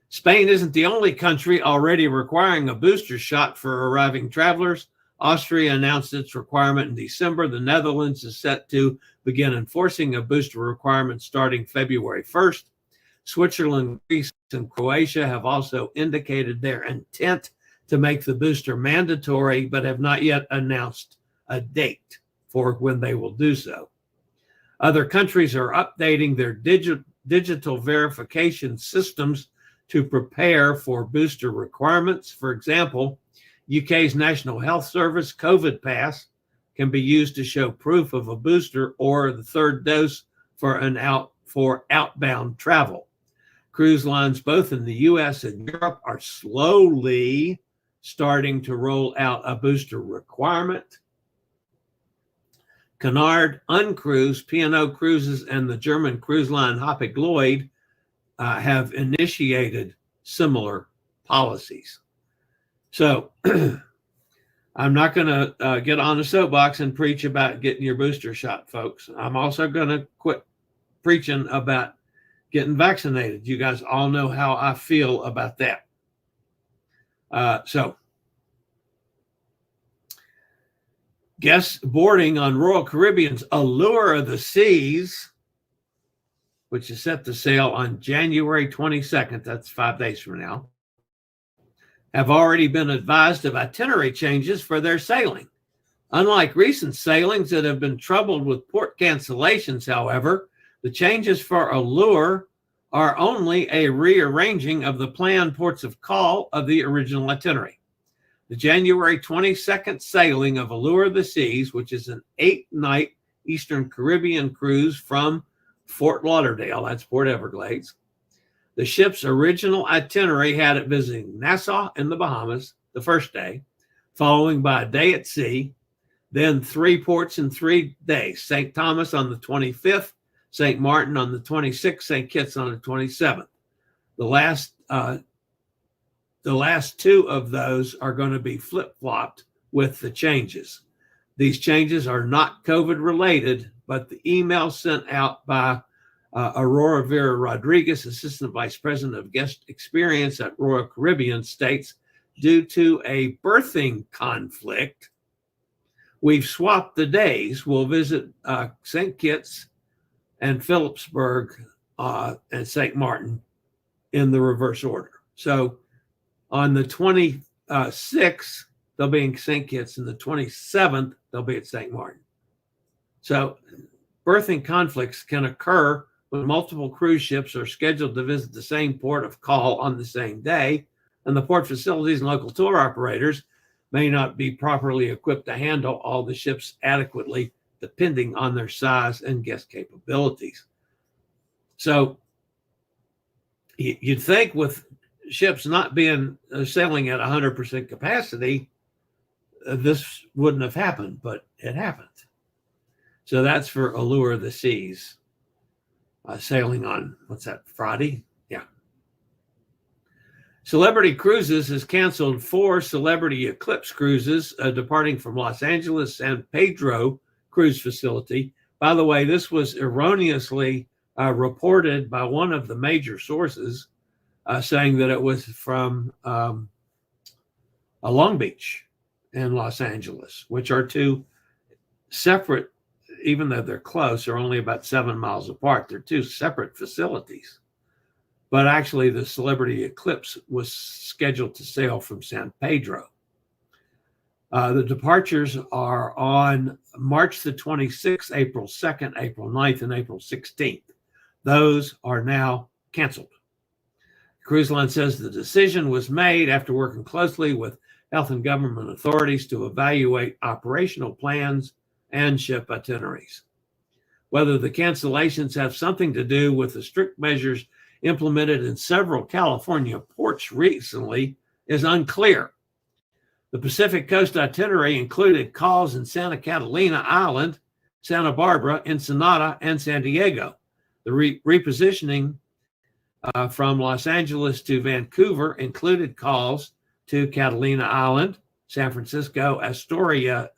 Spain isn't the only country already requiring a booster shot for arriving travelers. Austria announced its requirement in December. The Netherlands is set to begin enforcing a booster requirement starting February 1st. Switzerland, Greece, and Croatia have also indicated their intent to make the booster mandatory, but have not yet announced a date for when they will do so. Other countries are updating their digital verification systems to prepare for booster requirements. For example, UK's National Health Service COVID Pass can be used to show proof of a booster or the third dose for outbound travel. Cruise lines both in the US and Europe are slowly starting to roll out a booster requirement. Cunard, Uncruise, P&O Cruises, and the German cruise line Hapag-Lloyd have initiated similar policies. So I'm not going to get on the soapbox and preach about getting your booster shot, folks. I'm also going to quit preaching about getting vaccinated. You guys all know how I feel about that. So guest boarding on Royal Caribbean's Allure of the Seas, which is set to sail on January 22nd, that's 5 days from now, have already been advised of itinerary changes for their sailing. Unlike recent sailings that have been troubled with port cancellations, however, the changes for Allure are only a rearranging of the planned ports of call of the original itinerary. The January 22nd sailing of Allure of the Seas, which is an 8-night Eastern Caribbean cruise from Fort Lauderdale, that's Port Everglades. The ship's original itinerary had it visiting Nassau in the Bahamas the first day, following by a day at sea, then 3 ports in 3 days: St. Thomas on the 25th, St. Martin on the 26th, St. Kitts on the 27th. The last 2 of those are going to be flip-flopped with the changes. These changes are not COVID related, but the email sent out by Aurora Vera Rodriguez, Assistant Vice President of Guest Experience at Royal Caribbean, states, due to a birthing conflict, we've swapped the days. We'll visit St. Kitts and Phillipsburg and St. Martin in the reverse order. So on the 26th, they'll be in St. Kitts, and the 27th, they'll be at St. Martin. So berthing conflicts can occur when multiple cruise ships are scheduled to visit the same port of call on the same day, and the port facilities and local tour operators may not be properly equipped to handle all the ships adequately, depending on their size and guest capabilities. So you'd think with ships not being sailing at 100% capacity, this wouldn't have happened, but it happened. So that's for Allure of the Seas, sailing on, what's that, Friday? Yeah. Celebrity Cruises has canceled 4 Celebrity Eclipse cruises departing from Los Angeles San Pedro cruise facility. By the way, this was erroneously reported by one of the major sources, saying that it was from Long Beach and Los Angeles, which are 2 separate, even though they're close, they're only about 7 miles apart. They're 2 separate facilities. But actually, the Celebrity Eclipse was scheduled to sail from San Pedro. The departures are on March the 26th, April 2nd, April 9th, and April 16th. Those are now canceled. The cruise line says the decision was made after working closely with health and government authorities to evaluate operational plans and ship itineraries. Whether the cancellations have something to do with the strict measures implemented in several California ports recently is unclear. The Pacific Coast itinerary included calls in Santa Catalina Island, Santa Barbara, Ensenada, and San Diego. The repositioning from Los Angeles to Vancouver included calls to Catalina Island, San Francisco, Astoria,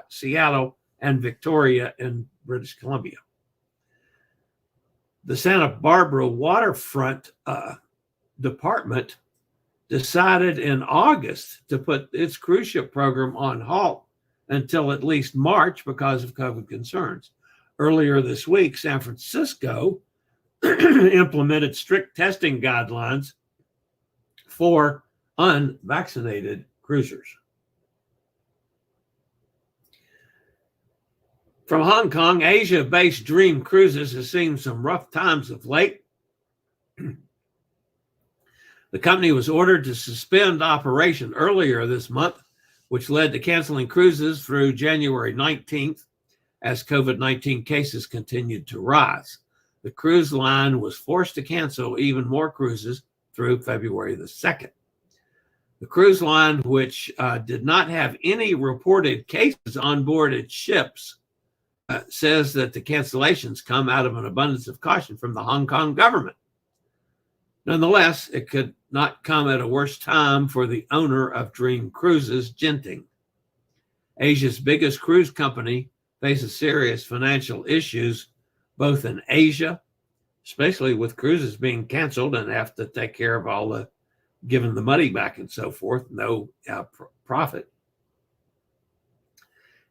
Seattle, and Victoria in British Columbia. The Santa Barbara Waterfront Department decided in August to put its cruise ship program on halt until at least March because of COVID concerns. Earlier this week, San Francisco implemented strict testing guidelines for unvaccinated cruisers. From Hong Kong, Asia-based Dream Cruises has seen some rough times of late. The company was ordered to suspend operation earlier this month, which led to canceling cruises through January 19th as COVID-19 cases continued to rise. The cruise line was forced to cancel even more cruises through February the 2nd. The cruise line, which did not have any reported cases on board its ships, says that the cancellations come out of an abundance of caution from the Hong Kong government. Nonetheless, it could not come at a worse time for the owner of Dream Cruises, Genting. Asia's biggest cruise company faces serious financial issues, both in Asia, especially with cruises being canceled and have to take care of all the giving the money back and so forth, no profit.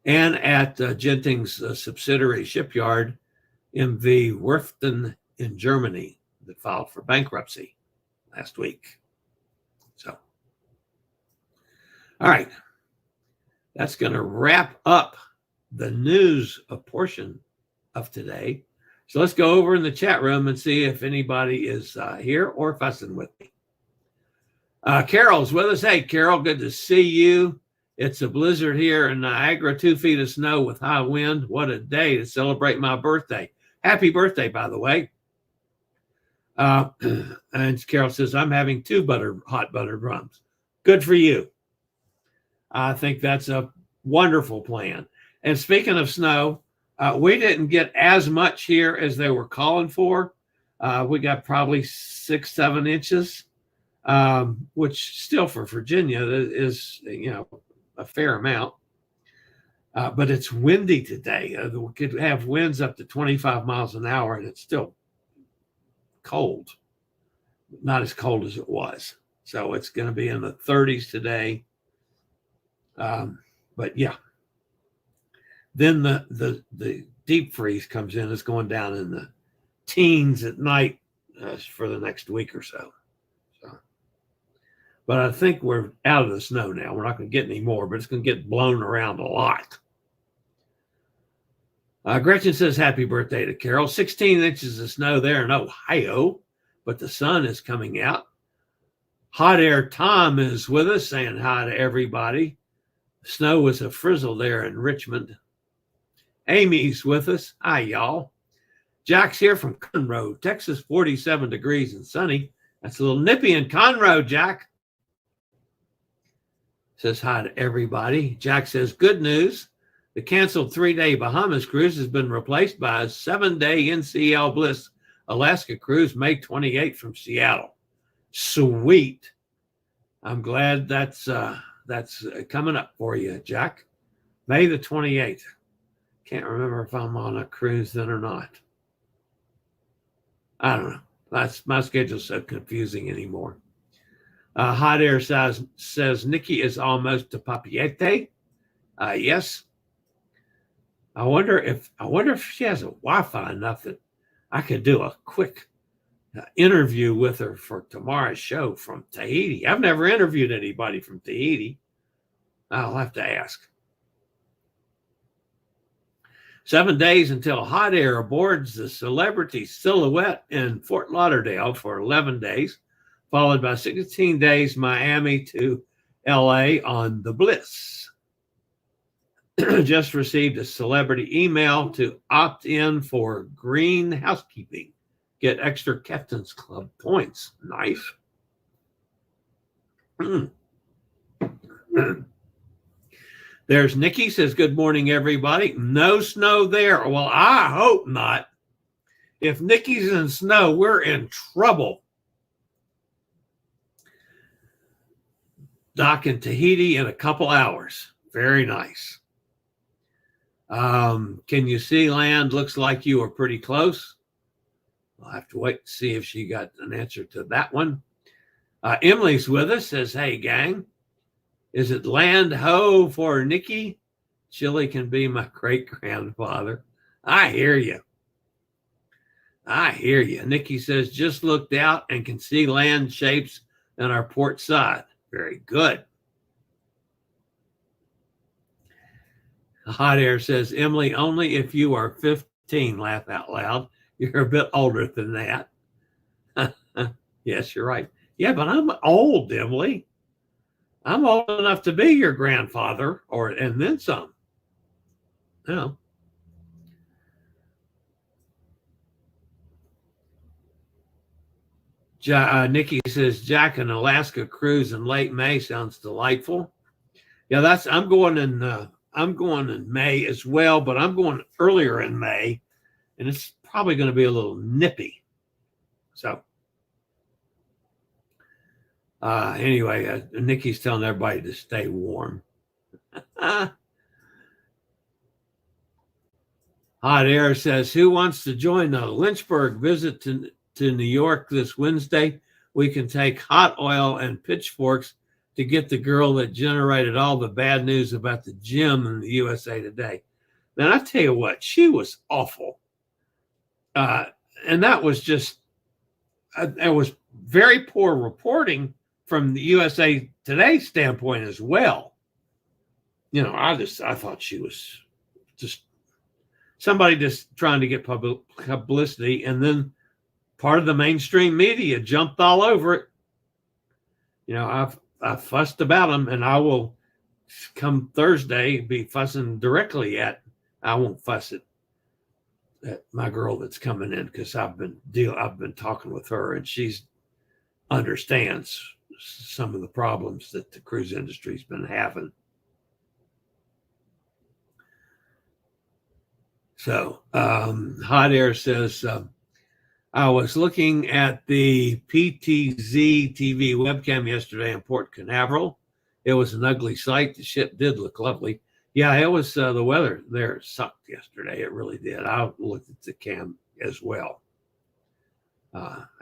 And at Genting's subsidiary shipyard MV Werften in Germany that filed for bankruptcy last week. So, all right, that's going to wrap up the news portion of today. So let's go over in the chat room and see if anybody is here or fussing with me. Carol's with us. Hey, Carol, good to see you. It's a blizzard here in Niagara, 2 feet of snow with high wind. What a day to celebrate my birthday. Happy birthday, by the way. And Carol says, I'm having 2 hot buttered rums. Good for you. I think that's a wonderful plan. And speaking of snow, we didn't get as much here as they were calling for. We got probably 6-7 inches, which still for Virginia is, a fair amount. But it's windy today. We could have winds up to 25 miles an hour, and it's still cold. Not as cold as it was. So it's going to be in the 30s today. But yeah. Then the deep freeze comes in. It's going down in the teens at night for the next week or so. But I think we're out of the snow now. We're not going to get any more, but it's going to get blown around a lot. Gretchen says, happy birthday to Carol. 16 inches of snow there in Ohio, but the sun is coming out. Hot Air Tom is with us saying hi to everybody. Snow was a frizzle there in Richmond. Amy's with us. Hi, y'all. Jack's here from Conroe, Texas, 47 degrees and sunny. That's a little nippy in Conroe, Jack. Says hi to everybody. Jack says, good news. The canceled 3-day Bahamas cruise has been replaced by a 7-day NCL Bliss Alaska cruise, May 28th from Seattle. Sweet. I'm glad that's coming up for you, Jack. May the 28th. Can't remember if I'm on a cruise then or not. I don't know. My schedule's so confusing anymore. Hot Air says Nikki is almost to Papiete. Yes. I wonder if she has a Wi-Fi enough that I could do a quick interview with her for tomorrow's show from Tahiti. I've never interviewed anybody from Tahiti. I'll have to ask. 7 days until Hot Air aboards the Celebrity Silhouette in Fort Lauderdale for 11 days, followed by 16 days Miami to LA on the Bliss. Just received a celebrity email to opt in for green housekeeping. Get extra Captain's Club points. Nice. There's Nikki says, good morning, everybody. No snow there. Well, I hope not. If Nikki's in snow, we're in trouble. Dock in Tahiti in a couple hours. Very nice. Can you see land? Looks like you are pretty close. I'll have to wait to see if she got an answer to that one. Emily's with us, says, hey, gang. Is it land ho for Nikki? Chillie can be my great-grandfather. I hear you. I hear you. Nikki says, just looked out and can see land shapes on our port side. Very good. Hot Air says, Emily, only if you are 15, laugh out loud. You're a bit older than that. Yes, you're right. Yeah, but I'm old, Emily. I'm old enough to be your grandfather, and then some. No. Nikki says, Jack, an Alaska cruise in late May sounds delightful. Yeah, I'm going in May as well, but I'm going earlier in May, and it's probably going to be a little nippy. So anyway, Nikki's telling everybody to stay warm. Hot Air says, who wants to join the Lynchburg visit to New York this Wednesday? We can take hot oil and pitchforks to get the girl that generated all the bad news about the gym in the USA Today. Man, I tell you what, she was awful. And that was just, it was very poor reporting from the USA Today standpoint as well. You know, I thought she was just somebody just trying to get publicity, and then part of the mainstream media jumped all over it. You know, I've fussed about them, and I will come Thursday, be fussing directly at, I won't fuss at my girl that's coming in, because I've been talking with her, and she's understands some of the problems that the cruise industry's been having. So Hot Air says, I was looking at the PTZ TV webcam yesterday in Port Canaveral. It was an ugly sight. The ship did look lovely. Yeah, it was the weather there sucked yesterday. It really did. I looked at the cam as well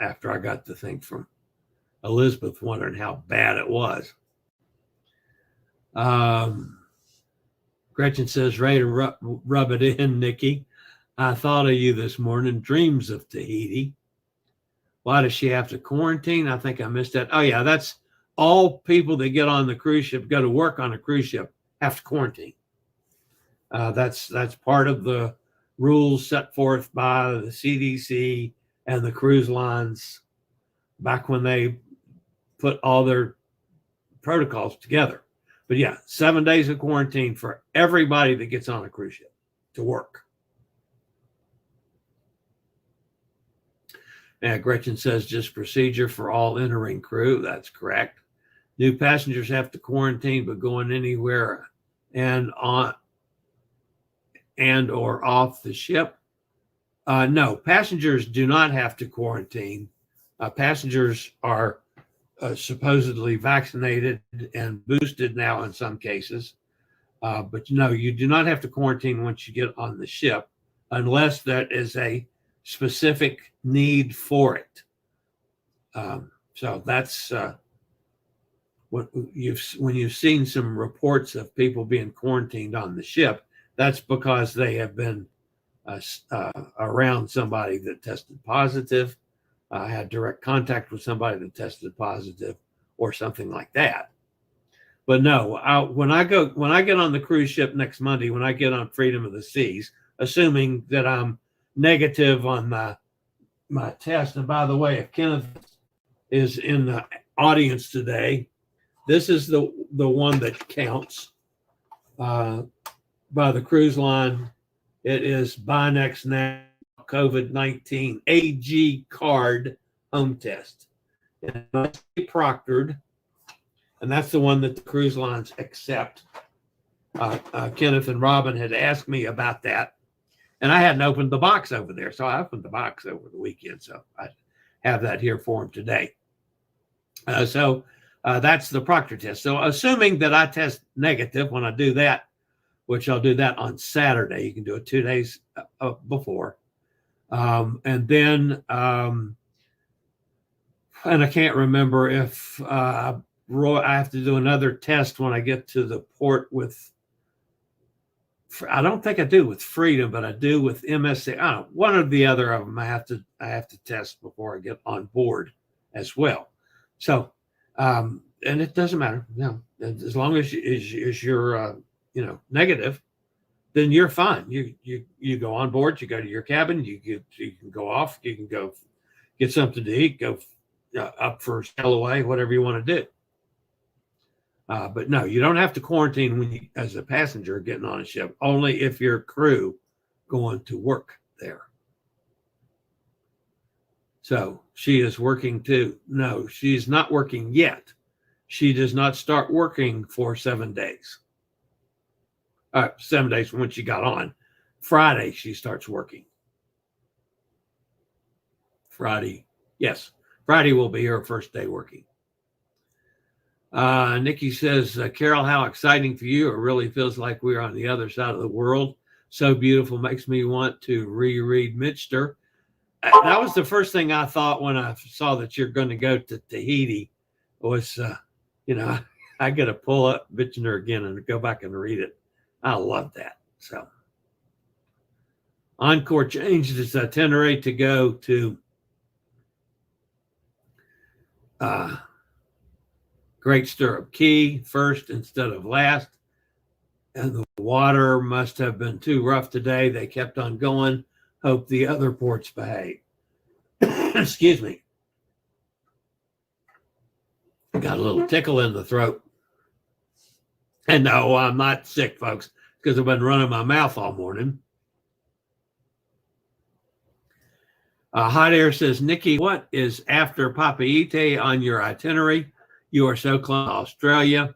after I got the thing from Elizabeth wondering how bad it was. Gretchen says, ready to rub it in, Nikki. I thought of you this morning. Dreams of Tahiti. Why does she have to quarantine? I think I missed that. Oh, yeah, that's all people that get on the cruise ship, go to work on a cruise ship, have to quarantine. That's part of the rules set forth by the CDC and the cruise lines back when they put all their protocols together. But yeah, 7 days of quarantine for everybody that gets on a cruise ship to work. And Gretchen says just procedure for all entering crew. That's correct. New passengers have to quarantine, but going anywhere and on and or off the ship. No, passengers do not have to quarantine. Passengers are supposedly vaccinated and boosted now in some cases. But no, you do not have to quarantine once you get on the ship, unless there is a specific need for it. So that's when you've seen some reports of people being quarantined on the ship, that's because they have been around somebody that tested positive, had direct contact with somebody that tested positive, or something like that. But no, when I get on the cruise ship next Monday, when I get on Freedom of the Seas, assuming that I'm negative on my test. And by the way, if Kenneth is in the audience today, this is the one that counts by the cruise line. It is Buy Next Now COVID-19 AG card home test. And it must be proctored, and that's the one that the cruise lines accept. Kenneth and Robin had asked me about that, and I hadn't opened the box over there. So I opened the box over the weekend. So I have that here for him today. So that's the proctor test. So assuming that I test negative when I do that, which I'll do that on Saturday, you can do it 2 days before. And then, and I can't remember if I have to do another test when I get to the port with, I don't think I do with Freedom, but I do with MSC. I don't know, one or the other of them I have to test before I get on board as well. So, and it doesn't matter. No, as long as you're negative, then you're fine. You go on board, you go to your cabin, you can go off, you can go get something to eat, go up for a sail away, whatever you want to do. But no, you don't have to quarantine when you, as a passenger getting on a ship, only if you're crew going to work there. So she is working too. No, she's not working yet. She does not start working for 7 days. 7 days from when she got on. Friday, she starts working. Friday, yes. Friday will be her first day working. Nikki says, Carol, how exciting for you. It really feels like we're on the other side of the world. So beautiful. Makes me want to reread Mitchster. That was the first thing I thought when I saw that you're going to go to Tahiti was, I got to pull up Mitchner again and go back and read it. I love that. So Encore changed its itinerary to go to Great Stirrup Key first instead of last. And the water must have been too rough today. They kept on going. Hope the other ports behave. Excuse me. Got a little tickle in the throat. And no, I'm not sick, folks, because I've been running my mouth all morning. Hot Air says, Nikki, what is after Papeete on your itinerary? You are so close to Australia.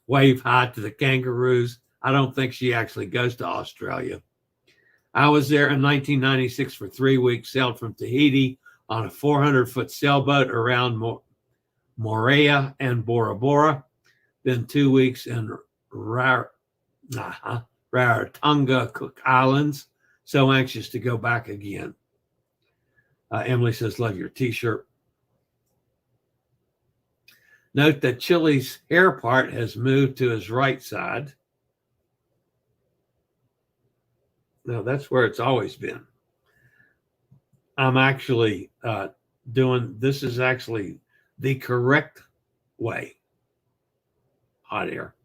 Wave hi to the kangaroos. I don't think she actually goes to Australia. I was there in 1996 for 3 weeks, sailed from Tahiti on a 400-foot sailboat around Moorea and Bora Bora, then 2 weeks in Rarotonga Cook Islands. So anxious to go back again. Emily says, love your t-shirt. Note that Chillie's hair part has moved to his right side. No, that's where it's always been. I'm actually this is actually the correct way. Hot Air.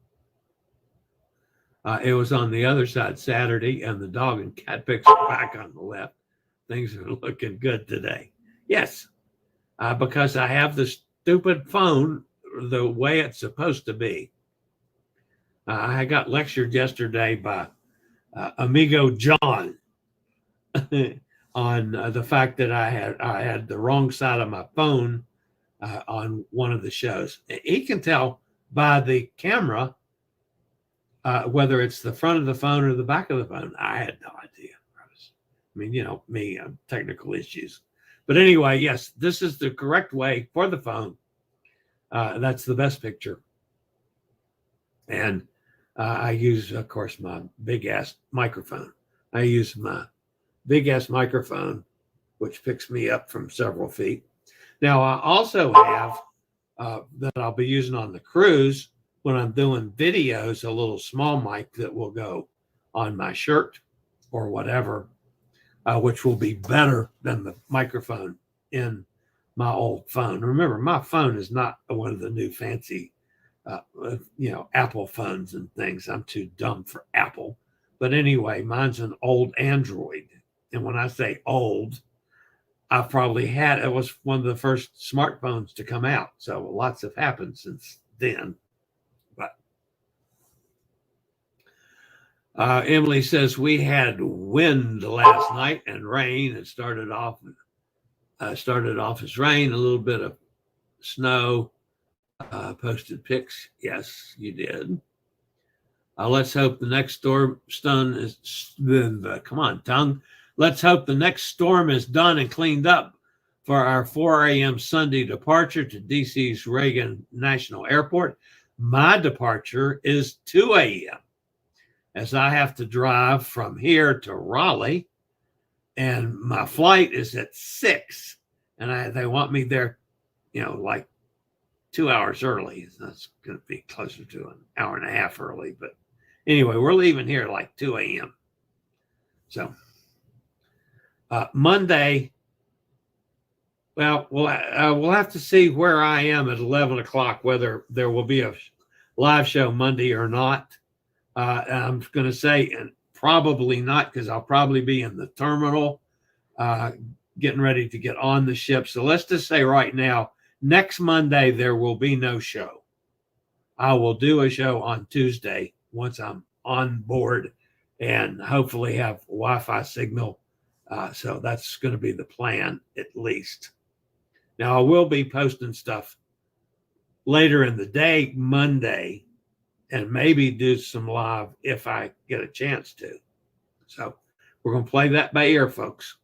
It was on the other side Saturday, and the dog and cat pics are back on the left. Things are looking good today. Yes, because I have the stupid phone the way it's supposed to be. I got lectured yesterday by amigo John on the fact that I had the wrong side of my phone on one of the shows. He can tell by the camera whether it's the front of the phone or the back of the phone. I had no idea. Me, technical issues. But anyway, yes, this is the correct way for the phone. That's the best picture. And I use, of course, my big-ass microphone. I use my big-ass microphone, which picks me up from several feet. Now, I also have that I'll be using on the cruise when I'm doing videos, a little small mic that will go on my shirt or whatever, which will be better than the microphone in my old phone. Remember, my phone is not one of the new fancy, Apple phones and things. I'm too dumb for Apple. But anyway, mine's an old Android. And when I say old, I've probably it was one of the first smartphones to come out. So lots have happened since then. Emily says we had wind last night and rain. It started off as rain, a little bit of snow. Posted pics. Yes, you did. Let's hope the next storm is come on, tongue. Let's hope the next storm is done and cleaned up for our 4 a.m. Sunday departure to DC's Reagan National Airport. My departure is 2 a.m. as I have to drive from here to Raleigh, and my flight is at 6, and they want me there, like 2 hours early. That's going to be closer to an hour and a half early, but anyway, we're leaving here like 2 a.m. So Monday, well, we'll have to see where I am at 11 o'clock, whether there will be a live show Monday or not. I'm going to say, and probably not, because I'll probably be in the terminal getting ready to get on the ship. So let's just say right now, next Monday, there will be no show. I will do a show on Tuesday once I'm on board and hopefully have Wi-Fi signal. So that's going to be the plan, at least. Now, I will be posting stuff later in the day, Monday, and maybe do some live if I get a chance to. So we're going to play that by ear, folks.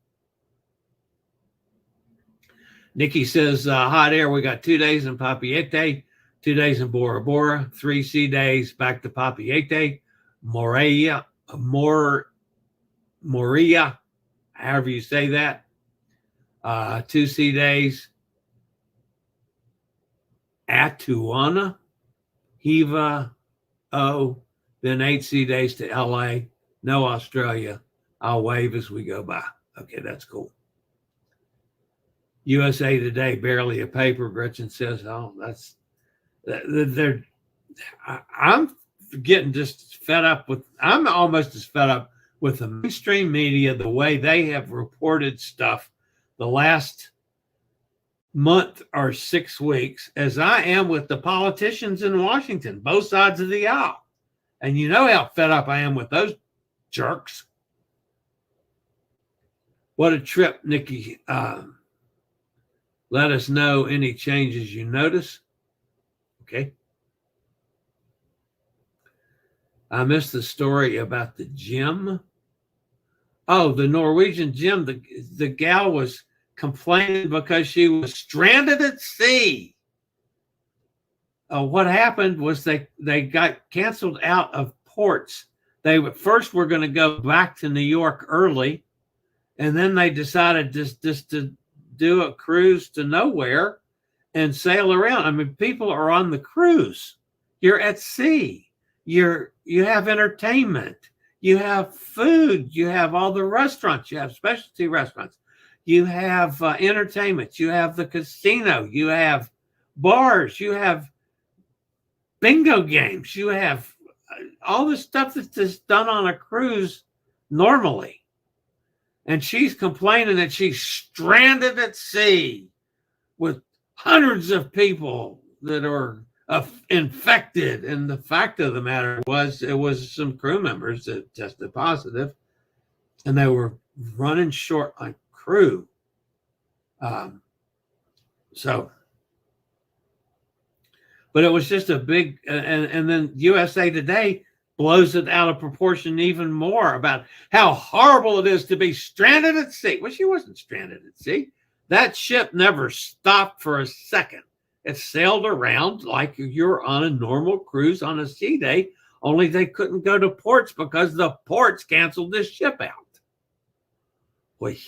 Nikki says, hot air, we got 2 days in Papeete, 2 days in Bora Bora, 3 sea days back to Papeete, Moorea, however you say that, 2 sea days, Atuana, Hiva, then 8 sea days to LA, no Australia. I'll wave as we go by. Okay, that's cool. USA Today, barely a paper. Gretchen says, I'm getting just fed up with, I'm almost as fed up with the mainstream media, the way they have reported stuff the last month or 6 weeks as I am with the politicians in Washington, both sides of the aisle. And you know how fed up I am with those jerks. What a trip, Nikki. Let us know any changes you notice. Okay. I missed the story about the gym. Oh, the Norwegian gym. The gal was complaining because she was stranded at sea. What happened was they got canceled out of ports. They first were going to go back to New York early, and then they decided just to do a cruise to nowhere and sail around. I mean, people are on the cruise. You're at sea. You have entertainment. You have food. You have all the restaurants. You have specialty restaurants. You have entertainment. You have the casino. You have bars. You have bingo games. You have all the stuff that's just done on a cruise normally. And she's complaining that she's stranded at sea with hundreds of people that are infected. And the fact of the matter was, it was some crew members that tested positive, and they were running short on crew. But it was just a big, and then USA Today blows it out of proportion even more about how horrible it is to be stranded at sea. Well, she wasn't stranded at sea. That ship never stopped for a second. It sailed around like you're on a normal cruise on a sea day, only they couldn't go to ports because the ports canceled this ship out. Boy.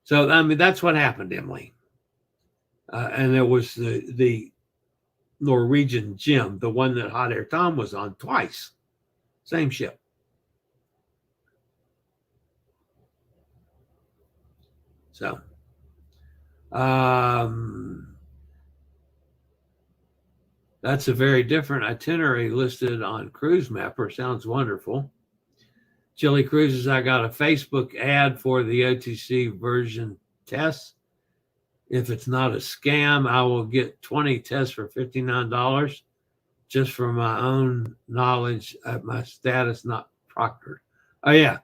So, I mean, that's what happened, Emily. And it was the Norwegian gym, the one that Hot Air Tom was on twice. Same ship. So, that's a very different itinerary listed on Cruise Mapper. Sounds wonderful. Chillie Cruises, I got a Facebook ad for the OTC version test. If it's not a scam, I will get 20 tests for $59 just for my own knowledge of my status not proctored. Oh, yeah.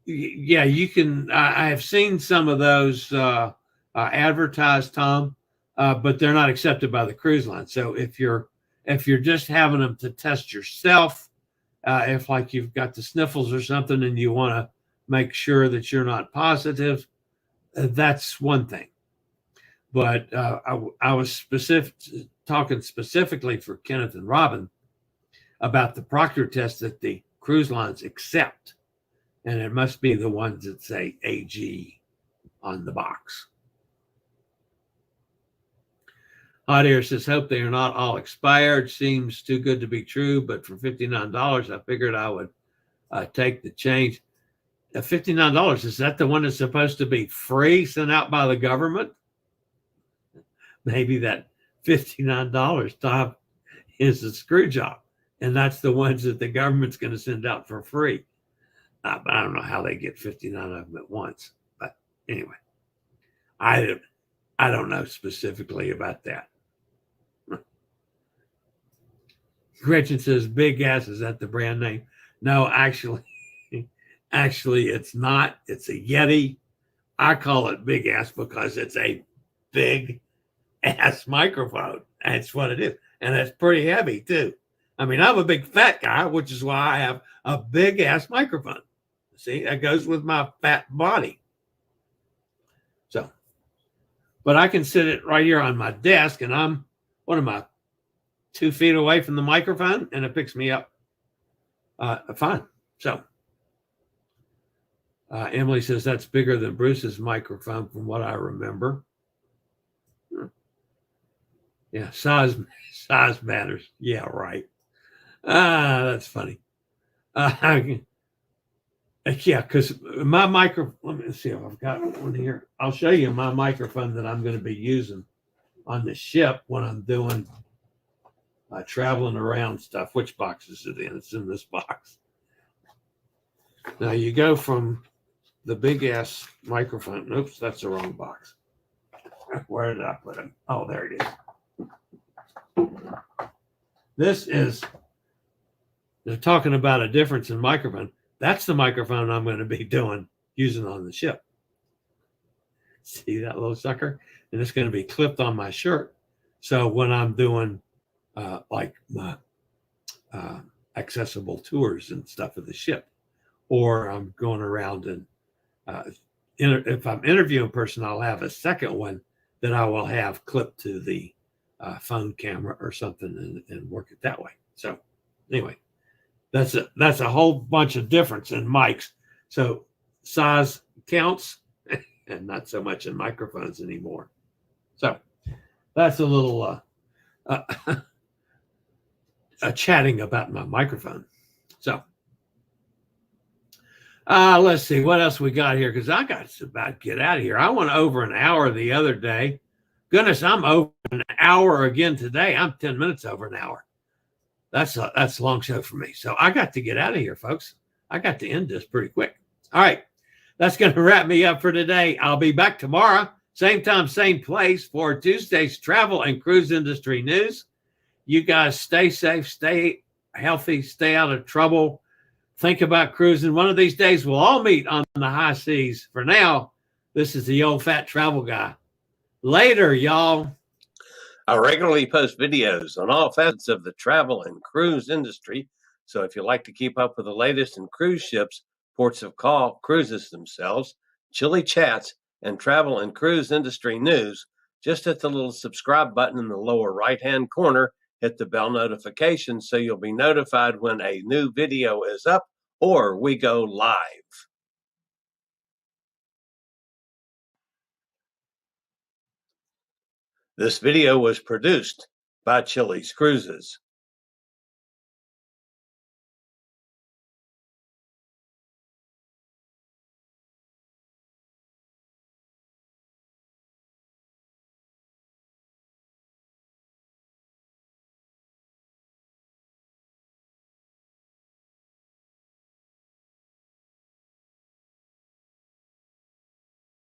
Yeah, you can. I have seen some of those advertised, Tom, but they're not accepted by the cruise line. So if you're just having them to test yourself, if like you've got the sniffles or something and you want to make sure that you're not positive, that's one thing. But I was talking specifically for Kenneth and Robin about the proctor test that the cruise lines accept. And it must be the ones that say AG on the box. Hot Air says, hope they are not all expired. Seems too good to be true, but for $59, I figured I would take the change. $59, is that the one that's supposed to be free, sent out by the government? Maybe that $59 top is a screw job, and that's the ones that the government's going to send out for free. But I don't know how they get 59 of them at once. But anyway, I don't know specifically about that. Gretchen says, Big Ass, is that the brand name? No, actually it's not. It's a Yeti. I call it Big Ass because it's a big ass microphone. That's what it is. And it's pretty heavy too. I mean, I'm a big fat guy, which is why I have a big ass microphone. See, that goes with my fat body. So, but I can sit it right here on my desk, and I'm, what am I, 2 feet away from the microphone, and it picks me up fine. So, Emily says that's bigger than Bruce's microphone from what I remember. Yeah, size matters. Yeah, right. That's funny. Yeah, because my microphone, let me see if I've got one here. I'll show you my microphone that I'm going to be using on the ship when I'm doing traveling around stuff. Which box is it in? It's in this box. Now you go from the big ass microphone. Oops, that's the wrong box. Where did I put him? Oh, there it is. They're talking about a difference in microphone. That's the microphone I'm going to be using on the ship. See that little sucker? And it's going to be clipped on my shirt. So when I'm doing like my accessible tours and stuff of the ship, or I'm going around and if I'm interviewing a person, I'll have a second one that I will have clipped to the phone camera or something and work it that way. So anyway, that's a whole bunch of difference in mics. So size counts and not so much in microphones anymore. So that's a little chatting about my microphone. So let's see what else we got here, because I got to about get out of here. I went over an hour the other day. Goodness, I'm over an hour again today. I'm 10 minutes over an hour. That's a long show for me. So I got to get out of here, folks. I got to end this pretty quick. All right. That's going to wrap me up for today. I'll be back tomorrow, same time, same place, for Tuesday's travel and cruise industry news. You guys stay safe, stay healthy, stay out of trouble. Think about cruising. One of these days, we'll all meet on the high seas. For now, this is the old fat travel guy. Later, y'all. I regularly post videos on all facets of the travel and cruise industry. So if you like to keep up with the latest in cruise ships, ports of call, cruises themselves, Chillie chats, and travel and cruise industry news, just hit the little subscribe button in the lower right-hand corner. Hit the bell notification so you'll be notified when a new video is up or we go live. This video was produced by Chillie's Cruises.